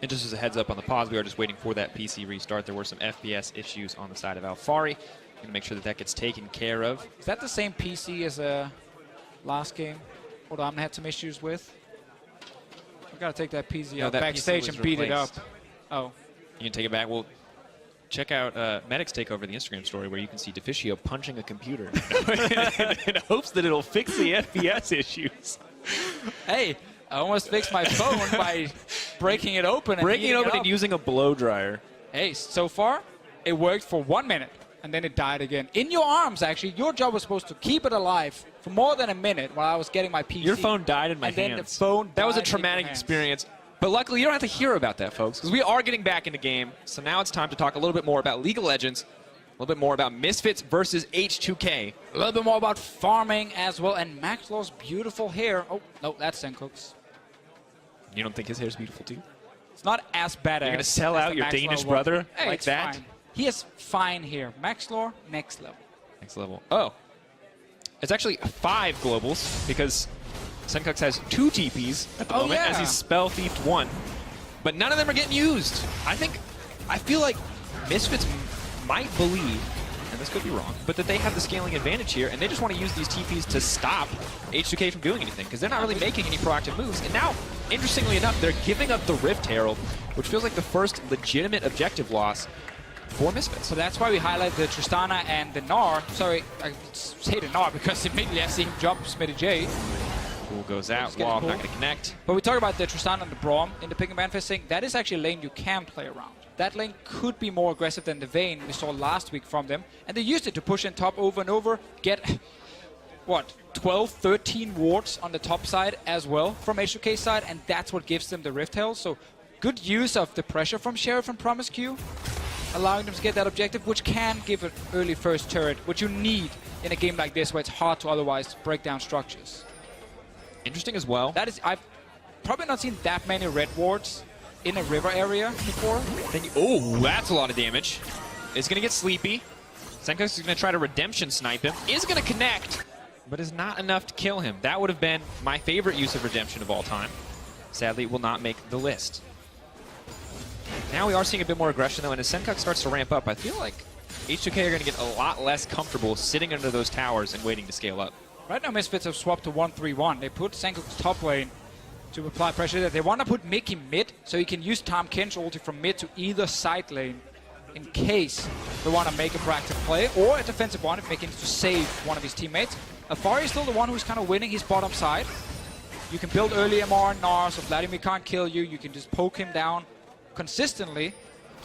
And just as a heads up on the pause, we are just waiting for that PC restart. There were some FPS issues on the side of Alfari. Going to make sure that that gets taken care of. Is that the same PC as last game? What Omni had some issues with? I've got to take that PC out that backstage PC and was beat it up. replaced. Oh. You can take it back. Well, check out Medic's take over the Instagram story where you can see Deficio punching a computer in hopes that it'll fix the FPS issues. Hey, I almost fixed my phone by breaking it open. And using a blow dryer. Hey, so far, it worked for 1 minute, and then it died again. In your arms, actually. Your job was supposed to keep it alive for more than a minute while I was getting my PC. Your phone died in my hands. hands. Then the phone that was a died in traumatic your hands. experience. But luckily, you don't have to hear about that, folks, because we are getting back into game. So now it's time to talk a little bit more about League of Legends, a little bit more about Misfits versus H2K. A little bit more about farming as well, and Maxlaw's beautiful hair. Oh, no, that's Senkook's. You don't think his hair's beautiful, too? It's not as bad as... You're going to sell out your Danish brother hey, like that? Fine. He has fine hair. Maxlaw, next level. Next level. Oh. It's actually 5 globals, because Senkook's has 2 TPs at the moment, as he's spell thiefed 1. But none of them are getting used. I feel like Misfits might believe, and this could be wrong, but that they have the scaling advantage here, and they just want to use these TPs to stop H2K from doing anything, because they're not really making any proactive moves. And now, interestingly enough, they're giving up the Rift Herald, which feels like the first legitimate objective loss for Misfits. So that's why we highlight the Tristana and the Gnar. Sorry, I say the Gnar because immediately I see him jump Smitty J. Pool goes out. Wall not going to connect. But we talk about the Tristana and the Braum in the pick and ban phase thing. That is actually a lane you can play around. That lane could be more aggressive than the Vayne we saw last week from them. And they used it to push in top over and over, get, what, 12, 13 wards on the top side as well from H2K side, and that's what gives them the Rift Herald. So good use of the pressure from Sheriff and Promise Q, allowing them to get that objective, which can give an early first turret, which you need in a game like this where it's hard to otherwise break down structures. Interesting as well. That is, I've probably not seen that many red wards in a river area before. Oh, that's a lot of damage. It's going to get sleepy. Senkook is going to try to redemption snipe him. Is going to connect, but is not enough to kill him. That would have been my favorite use of redemption of all time. Sadly, it will not make the list. Now we are seeing a bit more aggression, though, and as Senkook starts to ramp up, I feel like H2K are going to get a lot less comfortable sitting under those towers and waiting to scale up. Right now, Misfits have swapped to 1-3-1. They put Senkuk's top lane to apply pressure there. They want to put Mickey mid, so he can use Tom Ken's ulti from mid to either side lane in case they want to make a proactive play, or a defensive one if Mickey needs to save one of his teammates. Afari is still the one who's kind of winning his bottom side. You can build early MR and Gnar, so Vladimir can't kill you. You can just poke him down consistently.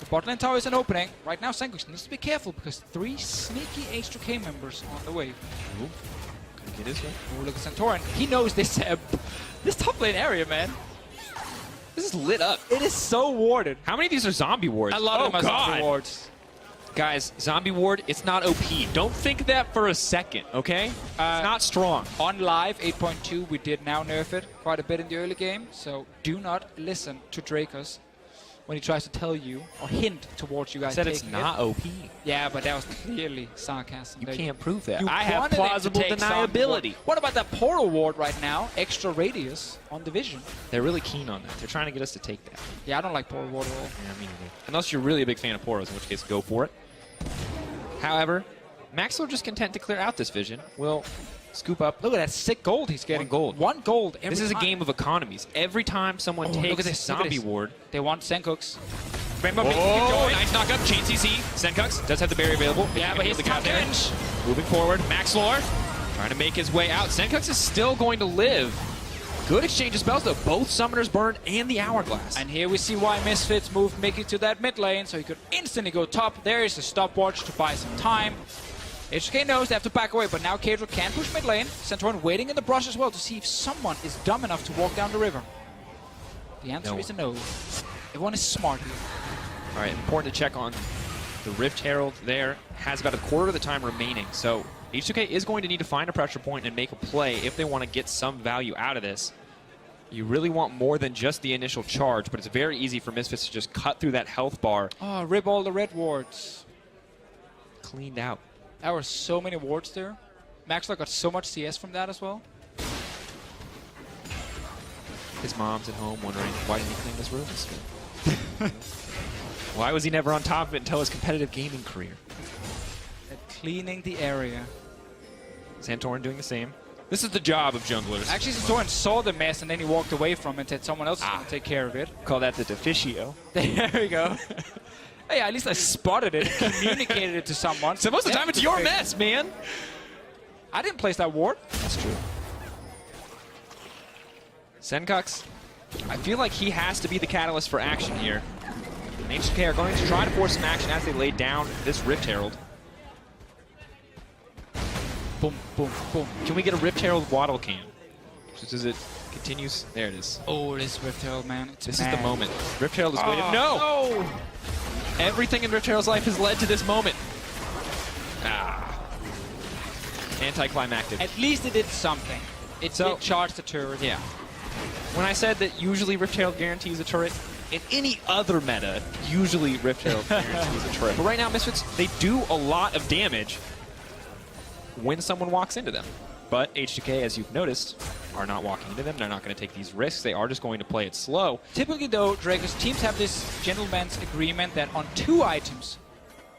The bot lane tower is an opening. Right now, Senkuk needs to be careful because 3 sneaky H2K members on the way. Ooh. Gonna get his way. Oh, look at Santorin. He knows this this top lane area, man. This is lit up. It is so warded. How many of these are zombie wards? A lot of them are zombie God. wards. Guys, zombie ward, it's not OP. Don't think that for a second, okay? It's not strong. On live 8.2, we did now nerf it quite a bit in the early game, so do not listen to Dracos when he tries to tell you or hint towards you guys Said it's taking not it. OP. Yeah, but that was clearly sarcasm. You There can't prove that. You I have wanted it to plausible take zombie ward. deniability. What about that portal ward right now? Extra radius on division. They're really keen on that. They're trying to get us to take that. Yeah, I don't like portal ward at all. Yeah, me neither. Unless you're really a big fan of Poros, in which case go for it. However, Maxwell just content to clear out this vision. Will scoop up. Look at that sick gold he's getting. 1 gold. 1 gold every This is a time. game of economies. Every time someone look takes at this, look at zombie this. ward. They want Senkuk's. Oh, nice knock up. Chain CC. Senkux does have the barrier available. Yeah, but he's the guy there. Kench. Moving forward. Max Lore trying to make his way out. Senkux is still going to live. Good exchange of spells, though. Both Summoners burned and the Hourglass. And here we see why Misfits moved Mickey to that mid lane, so he could instantly go top. There is the stopwatch to buy some time. HK knows they have to back away, but now Kadro can push mid lane. Santorin waiting in the brush as well to see if someone is dumb enough to walk down the river. The answer No. is a no. Everyone is smart here. All right, important to check on the Rift Herald there. Has about a quarter of the time remaining, so H2K is going to need to find a pressure point and make a play if they want to get some value out of this. You really want more than just the initial charge, but it's very easy for Misfits to just cut through that health bar. Oh, rip all the red wards. Cleaned out. There were so many wards there. Maxwell got so much CS from that as well. His mom's at home wondering, why didn't he clean this room this good? Why was he never on top of it until his competitive gaming career? At cleaning the area. Santorin doing the same. This is the job of junglers. Actually, Santorin saw the mess and then he walked away from it and said someone else is going to take care of it. Call that the deficio. There we go. Hey, at least I spotted it, communicated it to someone. So most of the time it's your mess, man. I didn't place that ward. That's true. Senkux, I feel like he has to be the catalyst for action here. And H2K are going to try to force some action as they lay down this Rift Herald. Boom, boom, boom. Can we get a Rift Herald waddle cam? Just as it continues. There it is. Oh, this Rift Herald, man. This is the moment. Rift Herald is waiting. No! No! Everything in Rift Herald's life has led to this moment. Ah. Anticlimactic. At least it did something. It did charge the turret. Yeah. When I said that usually Rift Herald guarantees a turret, in any other meta, usually Rift Herald guarantees a turret. But right now, Misfits, they do a lot of damage when someone walks into them. But H2K, as you've noticed, are not walking into them. They're not going to take these risks. They are just going to play it slow. Typically, though, Dracos, teams have this gentleman's agreement that on 2 items,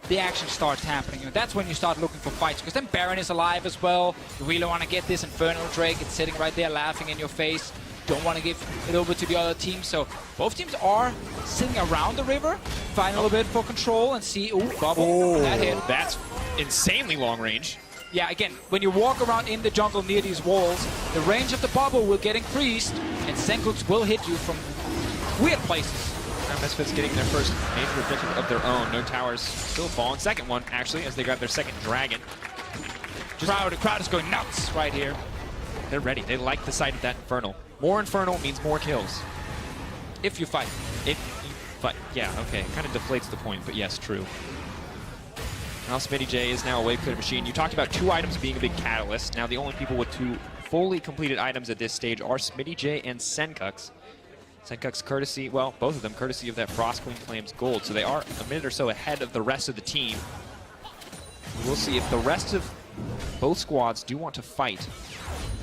the action starts happening. And that's when you start looking for fights, because then Baron is alive as well. You really want to get this Infernal Drake. It's sitting right there laughing in your face. Don't want to give it over to the other team. So both teams are sitting around the river, fighting a little bit for control and see, ooh, bubble, that hit. That's insanely long range. Yeah, again, when you walk around in the jungle near these walls, the range of the bubble will get increased, and Senkuk's will hit you from weird places. Now Misfits getting their first major objective of their own. No towers still falling. Second one, actually, as they grab their second dragon. The crowd is going nuts right here. They're ready. They like the sight of that Infernal. More Infernal means more kills. If you fight. If you fight. Yeah, okay. Kind of deflates the point, but yes, true. Now Smitty J is now a wave clear machine. You talked about 2 items being a big catalyst. Now the only people with 2 fully completed items at this stage are Smitty J and Senkux. Senkux courtesy, well, both of them courtesy of that Frost Queen Flames gold. So they are a minute or so ahead of the rest of the team. We'll see if the rest of both squads do want to fight.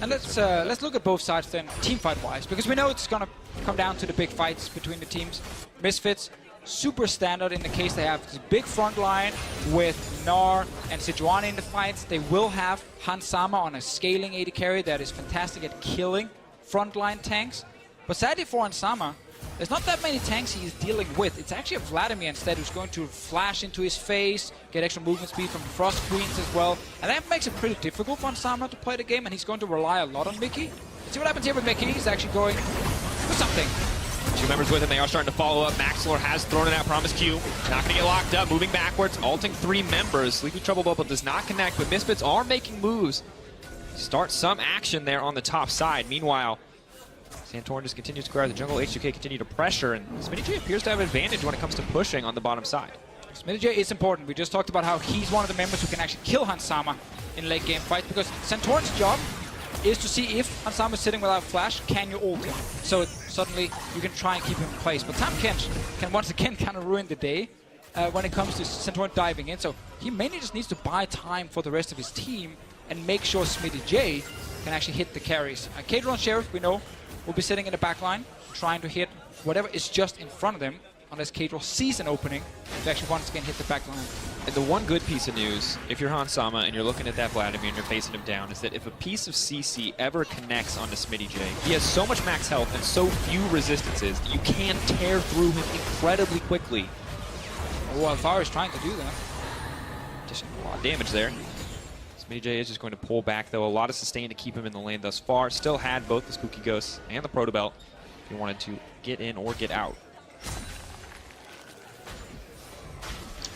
And let's look at both sides then, team fight wise, because we know it's gonna come down to the big fights between the teams. Misfits super standard in the case they have this big front line with Gnar and Sejuani in the fights. They will have Hans Sama on a scaling AD carry that is fantastic at killing frontline tanks. But sadly for Hans Sama, there's not that many tanks he's dealing with. It's actually a Vladimir instead who's going to flash into his face, get extra movement speed from the Frost Queens as well. And that makes it pretty difficult for Hans Sama to play the game, and he's going to rely a lot on Mickey. Let's see what happens here with Mickey. He's actually going for something. 2 members with him. They are starting to follow up. Maxlor has thrown in that Promise Q. Not going to get locked up. Moving backwards. Alting 3 members. Sleepy Trouble Bubble does not connect, but Misfits are making moves. Start some action there on the top side. Meanwhile, Santorin just continues to guard the jungle. H2K continue to pressure, and SmittyJ appears to have an advantage when it comes to pushing on the bottom side. SmittyJ is important. We just talked about how he's one of the members who can actually kill Hans Sama in late game fights, because Santorin's job is to see if Hans Sama is sitting without flash, can you ult him? So suddenly you can try and keep him in place. But Tahm Kench can once again kind of ruin the day when it comes to Santorin diving in. So he mainly just needs to buy time for the rest of his team and make sure SmittyJ can actually hit the carries. Kadron Sheriff, we know, will be sitting in the back line, trying to hit whatever is just in front of them, unless Kadron sees an opening to actually once again hit the back line. And the one good piece of news, if you're Hans Sama and you're looking at that Vladimir and you're facing him down, is that if a piece of CC ever connects onto SmittyJ, he has so much max health and so few resistances that you can tear through him incredibly quickly. Oh, Alvaro is trying to do that. Just a lot of damage there. SmittyJ is just going to pull back, though. A lot of sustain to keep him in the lane thus far. Still had both the Spooky Ghosts and the Protobelt if he wanted to get in or get out.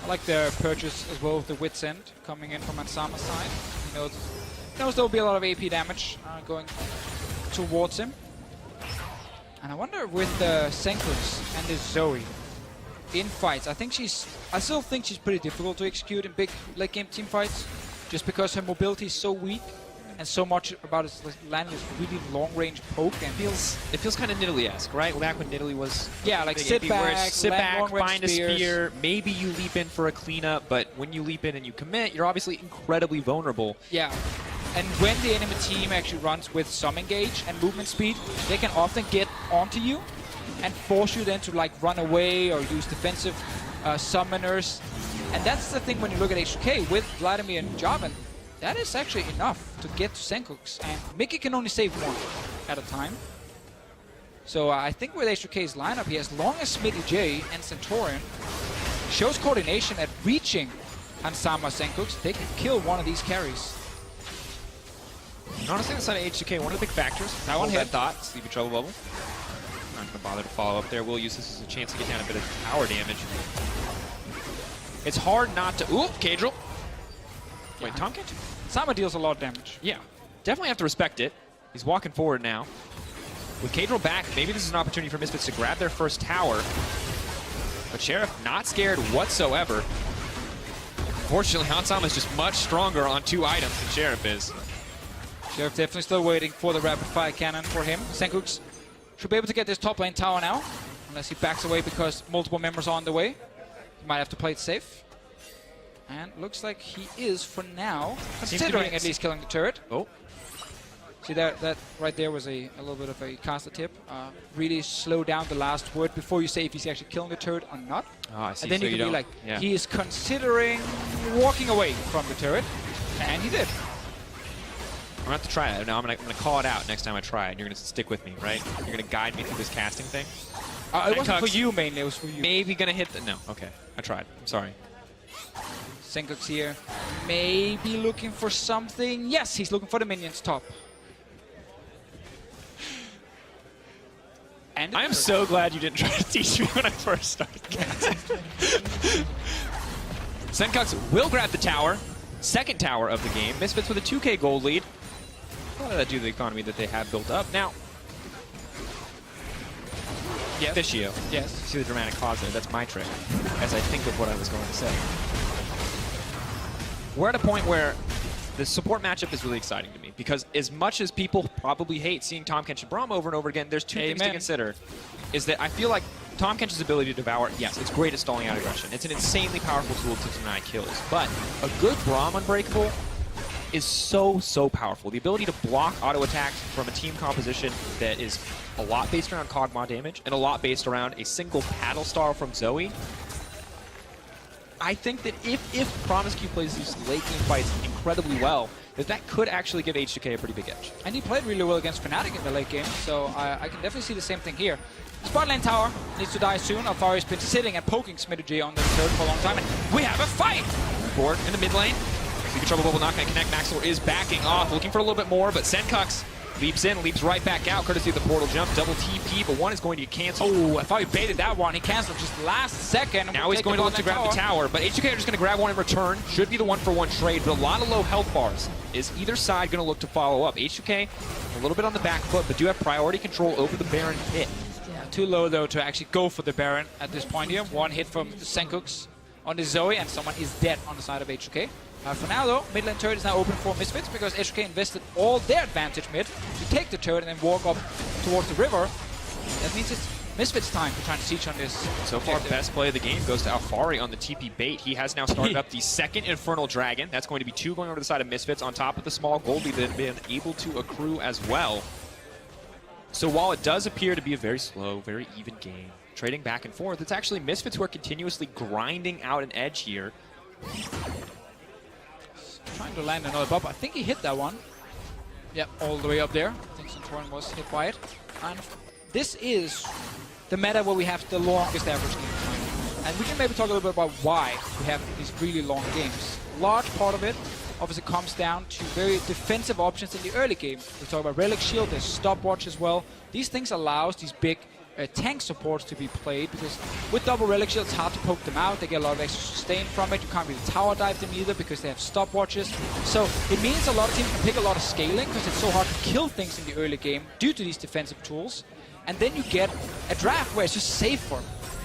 I like the purchase as well of the Wit's End coming in from Ansama's side. He knows there will be a lot of AP damage going towards him. And I wonder with the Senkus and the Zoe in fights, I still think she's pretty difficult to execute in big late game team fights, just because her mobility is so weak and so much about his landing this really long range poke. And it feels kind of Nidalee-esque, right? Back when Nidalee was like sit back, find a spear, maybe you leap in for a cleanup, but when you leap in and you commit, you're obviously incredibly vulnerable. Yeah, and when the enemy team actually runs with some engage and movement speed, they can often get onto you and force you then to like run away or use defensive summoners. And that's the thing when you look at H2K with Vladimir and Jarvan. That is actually enough to get to Senkuks, and Mickey can only save one at a time. So I think with H2K's lineup here, as long as SmittyJ and Santorin shows coordination at reaching Hansama Senkuks, they can kill one of these carries. And honestly, on the side of H2K, one of the big factors, that one hit. Thought, Sleepy Trouble Bubble. Not going to bother to follow up there. We'll use this as a chance to get down a bit of tower damage. It's hard not to... Ooh, Kadril. Wait, Tahm Kench? Sama deals a lot of damage. Yeah, definitely have to respect it. He's walking forward now. With Kadril back, maybe this is an opportunity for Misfits to grab their first tower. But Sheriff not scared whatsoever. Unfortunately, Hansama is just much stronger on 2 items than Sheriff is. Sheriff definitely still waiting for the rapid fire cannon for him. Senkuks should be able to get this top lane tower now, unless he backs away because multiple members are on the way. He might have to play it safe. And looks like he is, for now, considering at least killing the turret. Oh. See, that right there was a little bit of a caster tip. Really slow down the last word before you say if he's actually killing the turret or not. Oh, I see. And then so you can be like, yeah. he is considering walking away from the turret. And he did. I'm going to have to try it. Now I'm going to call it out next time I try it. And you're going to stick with me, right? You're going to guide me through this casting thing. It wasn't for you mainly, it was for you. Maybe going to hit the... No, okay. I tried. I'm sorry. Senkuks here, maybe looking for something. Yes, he's looking for the minions top. And I am so glad you didn't try to teach me when I first started casting. Senkuks will grab the tower. Second tower of the game. Misfits with a 2K gold lead. A lot of that due to the economy that they have built up. Now, yes. Fishio. Yes. See the dramatic pause there? That's my trick, as I think of what I was going to say. We're at a point where the support matchup is really exciting to me, because as much as people probably hate seeing Tahm Kench and Braum over and over again, there's 2 things to consider. Is that I feel like Tahm Kench's ability to devour, yes, it's great at stalling out aggression. It's an insanely powerful tool to deny kills. But a good Braum Unbreakable is so, so powerful. The ability to block auto attacks from a team composition that is a lot based around Kog'Maw damage and a lot based around a single paddle star from Zoe. I think that if Promiscu plays these late game fights incredibly well, that could actually give H2K a pretty big edge. And he played really well against Fnatic in the late game, so I can definitely see the same thing here. Spot lane tower needs to die soon. Alfari's been sitting and poking Smittergy on the third for a long time, and we have a fight! Board in the mid lane. Secret Trouble Bubble not going to connect. Maxwell is backing off, looking for a little bit more, but Senkux leaps in, leaps right back out, courtesy of the portal jump. Double TP, but one is going to get canceled. Oh, I thought he baited that one. He canceled just last second. Now he's going to look to grab the tower, but H2K are just going to grab one in return. Should be the 1-for-1 trade, but a lot of low health bars. Is either side going to look to follow up? H2K a little bit on the back foot, but do have priority control over the Baron pit. Yeah, too low, though, to actually go for the Baron at this point here. One hit from Senkux on the Zoe, and someone is dead on the side of H2K. For now, though, mid lane turret is now open for Misfits because H2K invested all their advantage mid to take the turret and then walk up towards the river. That means it's Misfits' time to try to siege on this. So far, best play of the game goes to Alfari on the TP bait. He has now started up the second Infernal Dragon. That's going to be 2 going over to the side of Misfits on top of the small gold lead that have been able to accrue as well. So while it does appear to be a very slow, very even game, trading back and forth, it's actually Misfits who are continuously grinding out an edge here. Trying to land another bubble. I think he hit that one. Yep, all the way up there. I think Santorin was hit by it. And this is the meta where we have the longest average game time. And we can maybe talk a little bit about why we have these really long games. A large part of it obviously comes down to very defensive options in the early game. We talk about Relic Shield, there's Stopwatch as well. These things allows these big tank supports to be played because with double Relic Shield it's hard to poke them out. They get a lot of extra sustain from it. You can't really tower dive them either because they have stopwatches. So it means a lot of teams can pick a lot of scaling because it's so hard to kill things in the early game due to these defensive tools. And then you get a draft where it's just safer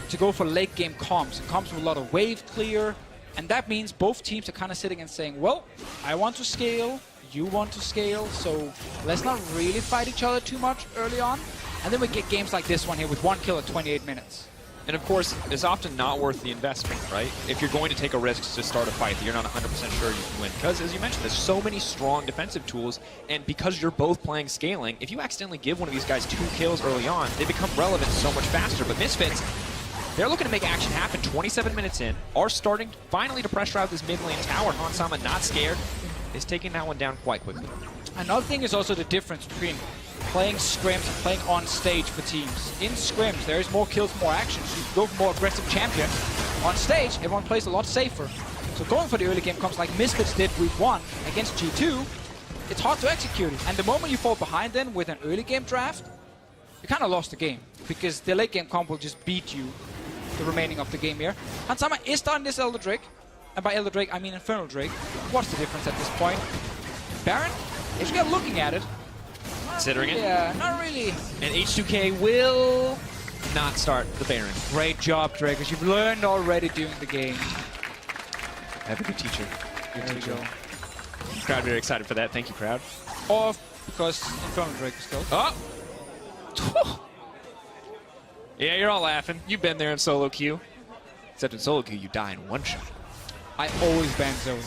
to go for late game comps and comps with a lot of wave clear. And that means both teams are kind of sitting and saying, well, I want to scale, you want to scale, so let's not really fight each other too much early on. And then we get games like this one here with 1 kill at 28 minutes. And of course, it's often not worth the investment, right? If you're going to take a risk to start a fight that you're not 100% sure you can win. Because as you mentioned, there's so many strong defensive tools, and because you're both playing scaling, if you accidentally give one of these guys 2 kills early on, they become relevant so much faster. But Misfits, they're looking to make action happen 27 minutes in, are starting finally to pressure out this mid lane tower. Hansama, not scared, is taking that one down quite quickly. Another thing is also the difference between playing scrims and playing on stage for teams. In scrims, there is more kills, more action, so you can go for more aggressive champion. On stage, everyone plays a lot safer. So going for the early game comps like Misfits did week 1 against G2, it's hard to execute it. And the moment you fall behind then with an early game draft, you kind of lost the game because the late game comp will just beat you the remaining of the game here. Hansama is starting this Elder Drake, and by Elder Drake I mean Infernal Drake. What's the difference at this point? Baron, if you get looking at it, Considering it. yeah, not really. And H2K will not start the Baron. Great job, Drake, because you've learned already during the game. Have a good teacher. There you go. Crowd very excited for that. Thank you, crowd. Or because Infernal Drake was killed. Oh! Yeah, you're all laughing. You've been there in solo queue. Except in solo queue, you die in 1 shot. I always ban Zoe.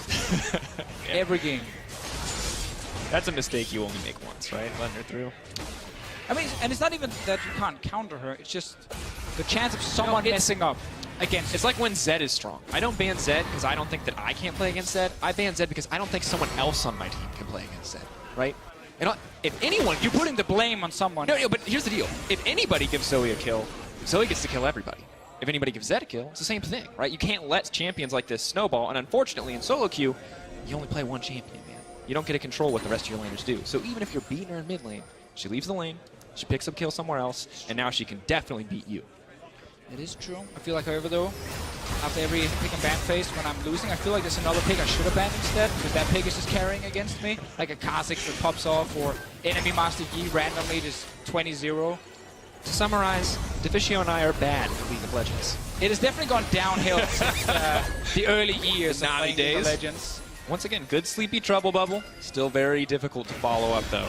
Yeah. Every game. That's a mistake you only make once, right? Letting her through. I mean, and it's not even that you can't counter her. It's just the chance of someone messing up against. It's like when Zed is strong. I don't ban Zed because I don't think that I can't play against Zed. I ban Zed because I don't think someone else on my team can play against Zed, right? And if anyone... You're putting the blame on someone. No, but here's the deal. If anybody gives Zoe a kill, Zoe gets to kill everybody. If anybody gives Zed a kill, it's the same thing, right? You can't let champions like this snowball, and unfortunately in solo queue, you only play one champion, man. You don't get to control what the rest of your laners do. So even if you're beating her in mid lane, she leaves the lane, she picks up kills somewhere else, and now she can definitely beat you. It is true. I feel like, however, though, after every pick and ban phase, when I'm losing, I feel like there's another pick I should have banned instead, because that pick is just carrying against me. Like a Kha'Zix that pops off, or enemy Master Yi randomly just 20-0. To summarize, Deficio and I are bad at League of Legends. It has definitely gone downhill since the early years of Naughty playing League of days. Legends. Once again, good sleepy trouble bubble. Still very difficult to follow up, though.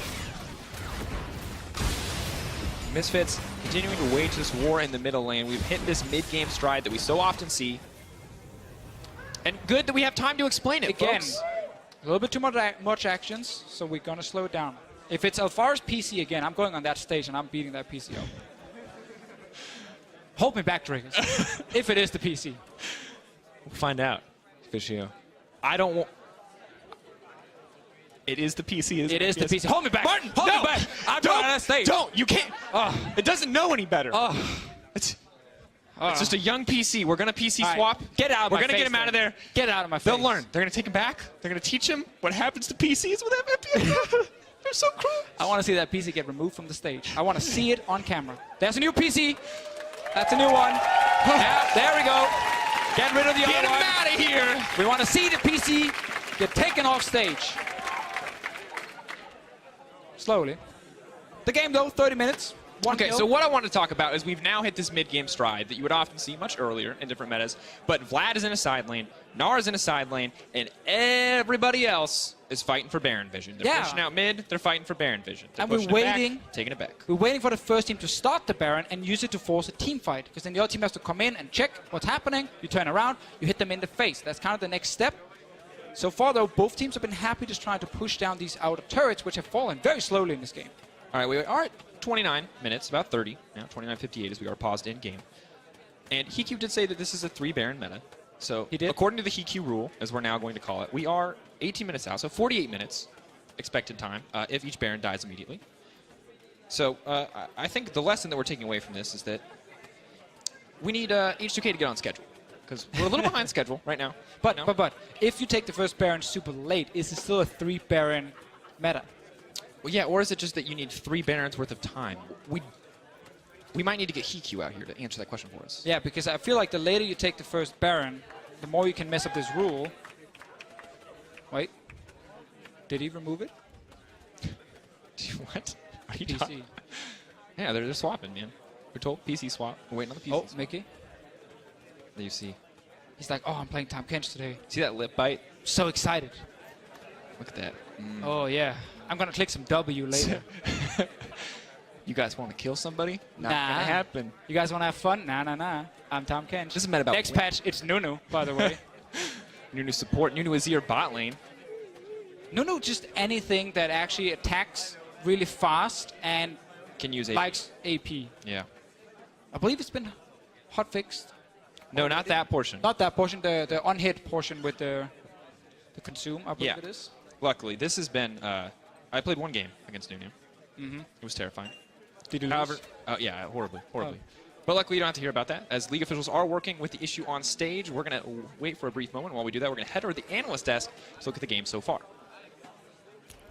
Misfits continuing to wage this war in the middle lane. We've hit this mid-game stride that we so often see. And good that we have time to explain it, Again, folks. A little bit too much actions, so we're going to slow it down. If it's Alfaro's PC again, I'm going on that stage and I'm beating that PC up. Hold me back, Dragons. If it is the PC. We'll find out, Fishio. I don't want... It is the PC, isn't it? It is the PC. Hold me back. Martin, Hold no! me back. I'm going on that stage. Don't! You can't! It doesn't know any better. It's just a young PC. We're going to PC swap. Get out of We're my going to get him out of there. Get out of my face. They'll learn. They're going to take him back. They're going to teach him what happens to PCs with FPS. They're so cruel. I want to see that PC get removed from the stage. I want to see it on camera. There's a new PC. That's a new one. Yeah, there we go. Get rid of the Get other him one. out of here. We want to see the PC get taken off stage. Slowly. The game, though, 30 minutes. Okay, so what I want to talk about is we've now hit this mid-game stride that you would often see much earlier in different metas, but Vlad is in a side lane, Nara's in a side lane, and everybody else is fighting for Baron vision. They're pushing out mid, they're fighting for Baron vision. They're and we're pushing it waiting, back, taking it back. We're waiting for the first team to start the Baron and use it to force a team fight, because then the other team has to come in and check what's happening. You turn around, you hit them in the face. That's kind of the next step. So far, though, both teams have been happy just trying to push down these outer turrets, which have fallen very slowly in this game. All right, we are at 29 minutes, about 30 now, 29:58 as we are paused in game. And Hikyu did say that this is a 3 Baron meta. So He did? according to the Hikyu rule, as we're now going to call it, we are 18 minutes out, so 48 minutes expected time if each Baron dies immediately. So I think the lesson that we're taking away from this is that we need H2K to get on schedule, because we're a little behind schedule right now. But if you take the first Baron super late, is it still a 3 Baron meta? Well, yeah, or is it just that you need 3 Barons worth of time? We might need to get Hikyu out here to answer that question for us. Yeah, because I feel like the later you take the first Baron, the more you can mess up this rule. Wait. Did he remove it? What? Are you PC. talking? Yeah, they're swapping, man. We're told PC swap. We're waiting on the PC Oh, swap. Mickey. There you see. He's like, oh, I'm playing Tom Kench today. See that lip bite? So excited. Look at that. Oh, yeah. I'm going to click some W later. You guys want to kill somebody? Not Nah. gonna happen. You guys want to have fun? Nah. I'm Tom Kench. This is meant about Next patch, it's Nunu, by the way. Nunu support. Nunu is your bot lane. Nunu, just anything that actually attacks really fast and Can use AP. likes AP. Yeah. I believe it's been hotfixed. No, not that portion. Not that portion, the unhit portion with the consume, I believe Yeah. it is. Luckily, this has been... I played one game against Nunu. It was terrifying. Did you However, lose? yeah, horribly. But luckily, you don't have to hear about that. As League officials are working with the issue on stage, we're going to wait for a brief moment. While we do that, we're going to head over to the analyst desk to look at the game so far.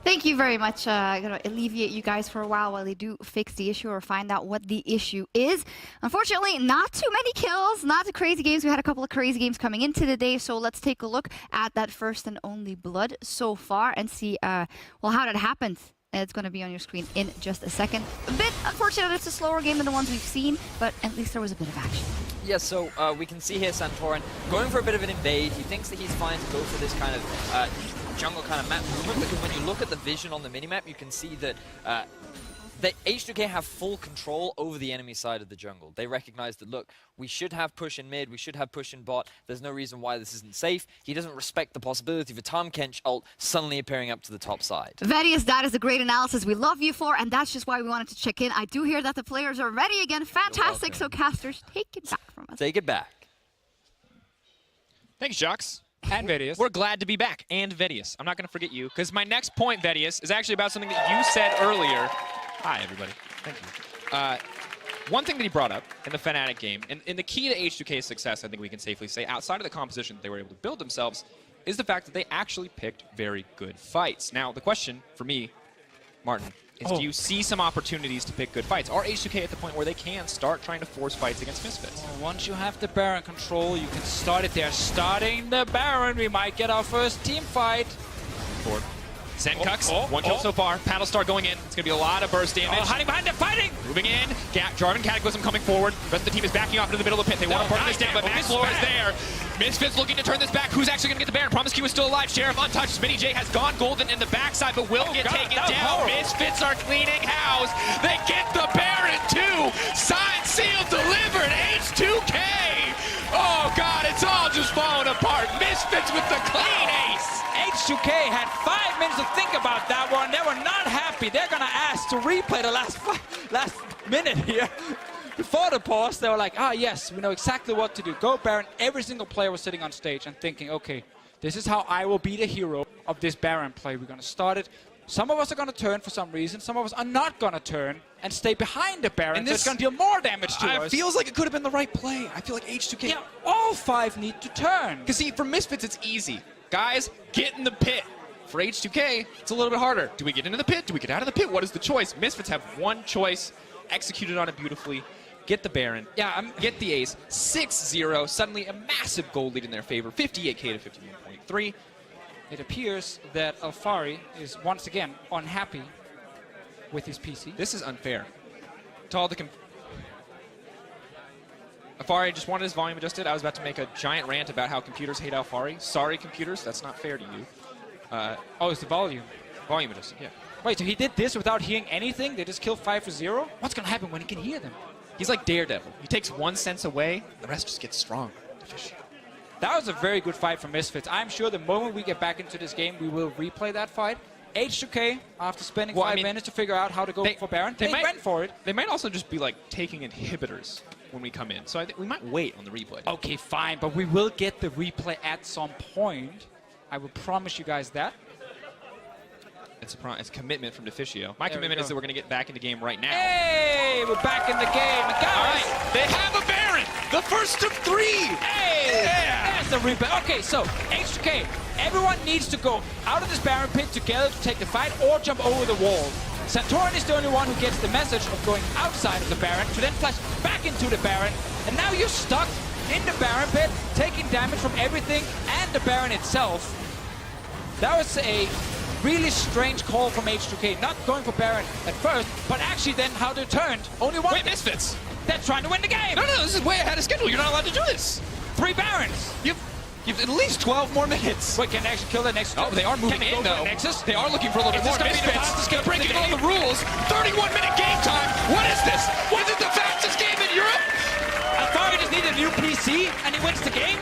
Thank you very much. I'm going to alleviate you guys for a while they do fix the issue or find out what the issue is. Unfortunately, not too many kills, not too crazy games. We had a couple of crazy games coming into the day, so let's take a look at that first and only blood so far and see, well, how that happened. It's going to be on your screen in just a second. A bit unfortunate it's a slower game than the ones we've seen, but at least there was a bit of action. Yeah, so we can see here Santorin going for a bit of an invade. He thinks that he's fine to go for this kind of jungle kind of map movement, because when you look at the vision on the minimap, you can see that the H2K have full control over the enemy side of the jungle. They recognize that, look, we should have push in mid, we should have push in bot. There's no reason why this isn't safe. He doesn't respect the possibility of a Tom Kench ult suddenly appearing up to the top side. Various, that is a great analysis we love you for, and that's just why we wanted to check in. I do hear that the players are ready again. Fantastic, so casters, take it back from us. Take it back. Thanks, Jocks. And Vedius. We're glad to be back. And Vedius. I'm not going to forget you, because my next point, Vedius, is actually about something that you said earlier. Hi, everybody. Thank you. One thing that he brought up in the Fnatic game, and the key to H2K's success, I think we can safely say, outside of the composition that they were able to build themselves, is the fact that they actually picked very good fights. Now, the question for me, Martin, is do you see some opportunities to pick good fights? Are H2K at the point where they can start trying to force fights against Misfits? Well, once you have the Baron control, you can start it there. Starting the Baron, we might get our first team fight. Forward. Zenkux, one kill so far. Paddlestar going in. It's going to be a lot of burst damage. Oh, hiding behind them, fighting! Moving in. Jarvan Cataclysm coming forward. The rest of the team is backing off into the middle of the pit. They want to burn this down, but Maxlore is there. Misfits looking to turn this back. Who's actually going to get the Baron? Promise Q is still alive. Sheriff untouched. Mini J has gone golden in the backside, but will get taken down. Misfits are cleaning house. They get the Baron too. Signed, sealed, delivered. H2K. Oh, God, it's all just falling apart. Misfits with the clean ace. H2K had 5 minutes to think about that one. They were not happy. They're going to ask to replay the last minute here. Before the pause, they were like, ah, yes, we know exactly what to do. Go Baron. Every single player was sitting on stage and thinking, okay, this is how I will be the hero of this Baron play. We're going to start it. Some of us are going to turn for some reason. Some of us are not going to turn and stay behind the Baron. And so it's going to deal more damage to us. It feels like it could have been the right play. I feel like H2K... Yeah, all 5 need to turn. Because see, for Misfits, it's easy. Guys, get in the pit. For H2K, it's a little bit harder. Do we get into the pit? Do we get out of the pit? What is the choice? Misfits have one choice, executed on it beautifully. Get the Baron. Yeah, get the ace. 6-0. Suddenly a massive goal lead in their favor. 58K to 51.3. It appears that Alfari is once again unhappy with his PC. This is unfair. To all the Alfari just wanted his volume adjusted. I was about to make a giant rant about how computers hate Alfari. Sorry, computers, that's not fair to you. Oh, it's the volume. Volume adjusted, yeah. Wait, so he did this without hearing anything? They just killed 5 for 0? What's going to happen when he can hear them? He's like Daredevil. He takes 1 sense away, the rest just gets strong. That was a very good fight for Misfits. I'm sure the moment we get back into this game, we will replay that fight. H2K, after spending 5 minutes to figure out how to go for Baron, they went for it. They might also just be like taking inhibitors when we come in. So I think we might wait on the replay. Okay, fine, but we will get the replay at some point. I will promise you guys that. It's a commitment from Deficio. My commitment is that we're going to get back into the game right now. Hey, we're back in the game. And guys, all right, they have a Baron, the first of 3. Hey, yeah. That's the replay. Okay, so H2K, everyone needs to go out of this Baron pit together to take the fight or jump over the wall. Santorin is the only one who gets the message of going outside of the Baron to then flash back into the Baron. And now you're stuck in the Baron pit, taking damage from everything and the Baron itself. That was a really strange call from H2K, not going for Baron at first, but actually then how they turned. Only one. Wait, Misfits! They're trying to win the game! No, this is way ahead of schedule. You're not allowed to do this. 3 Barons! You've at least 12 more minutes. Wait, can they actually kill the Nexus? Oh, they are moving in, though. Nexus? They are looking for a little bit more. Misfits, breaking all the rules. 31-minute game time. What is this? Was it the fastest game in Europe? Alfari just needed a new PC, and he wins the game.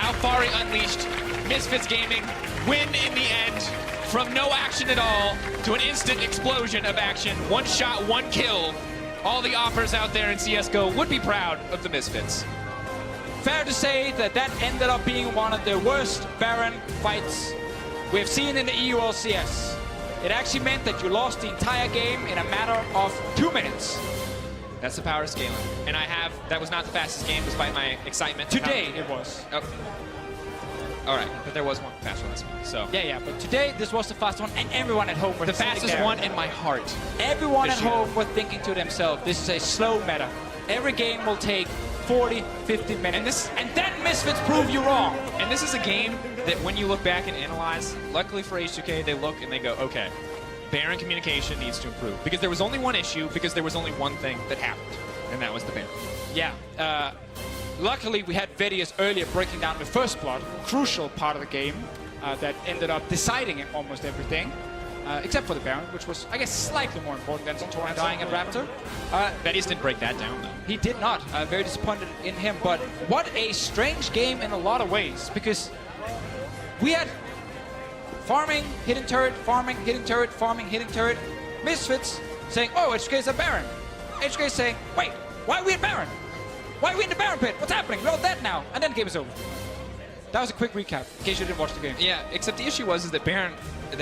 Alfari unleashed. Misfits Gaming win in the end. From no action at all to an instant explosion of action. 1 shot, 1 kill. All the offers out there in CSGO would be proud of the Misfits. Fair to say that that ended up being one of the worst Baron fights we've seen in the EU LCS. It actually meant that you lost the entire game in a matter of 2 minutes. That's the power of scaling. And that was not the fastest game despite my excitement. Today it was. Oh. All right, but there was one faster last week, so. Yeah, but today this was the fastest one, and everyone at home was the fastest one in my heart. Everyone at home was thinking to themselves, this is a slow meta. Every game will take 40, 50 minutes, and then Misfits prove you wrong. And this is a game that when you look back and analyze, luckily for H2K, they look and they go, okay, Baron communication needs to improve. Because there was only one issue, because there was only one thing that happened, and that was the Baron. Yeah, luckily, we had Vedius earlier breaking down the first blood, crucial part of the game that ended up deciding almost everything, except for the Baron, which was, I guess, slightly more important than Santorin dying at Raptor. Vedius didn't break that down, though. He did not. Very disappointed in him, but what a strange game in a lot of ways, because we had farming, hitting turret, farming, hitting turret, farming, hitting turret. Misfits saying, oh, H2K is a Baron. H2K saying, wait, why are we at Baron? Why are we in the Baron pit? What's happening? We're all dead now. And then the game is over. That was a quick recap, in case you didn't watch the game. Yeah, except the issue was that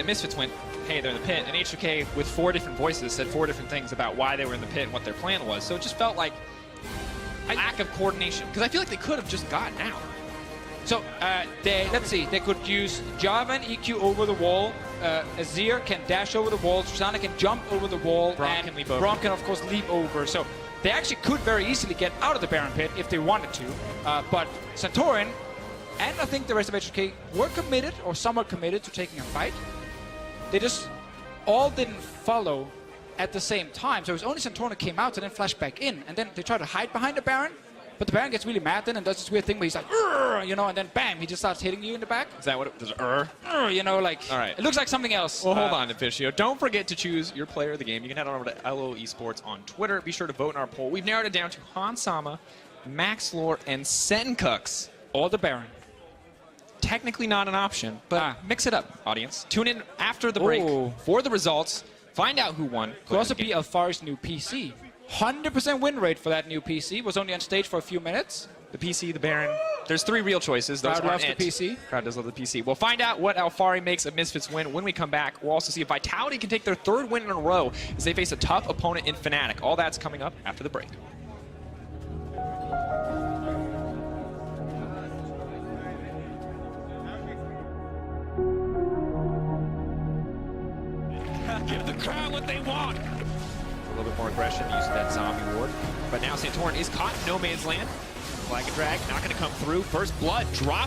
Misfits went, hey, they're in the pit, and H2K, with 4 different voices, said 4 different things about why they were in the pit and what their plan was. So it just felt like a lack of coordination. Because I feel like they could have just gotten out. So, let's see, they could use Java and EQ over the wall. Azir can dash over the wall. Tristana can jump over the wall. Braum can leap over. Braum can, of course, leap over. So they actually could very easily get out of the Baron pit if they wanted to. But Santorin and I think the rest of H2K were committed, or somewhat committed, to taking a fight. They just all didn't follow at the same time. So it was only Santorin that came out and then flashed back in. And then they tried to hide behind the Baron. But the Baron gets really mad then and does this weird thing where he's like, you know, and then bam, he just starts hitting you in the back. Is that what it does? You know, like, all right. It looks like something else. Well, hold on, Deficio. Don't forget to choose your player of the game. You can head on over to LO Esports on Twitter. Be sure to vote in our poll. We've narrowed it down to Han Sama, Max Lore, and Senkux. Or the Baron. technically not an option, but mix it up, audience. Tune in after the break Ooh. for the results. Find out who won. Could also be Alfari's new PC. 100% win rate for that new PC. Was only on stage for a few minutes. The PC, the Baron. There's 3 real choices. Those Crowd aren't loves the it. PC. Crowd does love the PC. We'll find out what Alfari makes of Misfits win when we come back. We'll also see if Vitality can take their 3rd win in a row as they face a tough opponent in Fnatic. All that's coming up after the break. Give the crowd what they want. A little bit more aggression, using that zombie ward. But now Santorin is caught in no man's land. Flag and drag, not going to come through. First blood drop.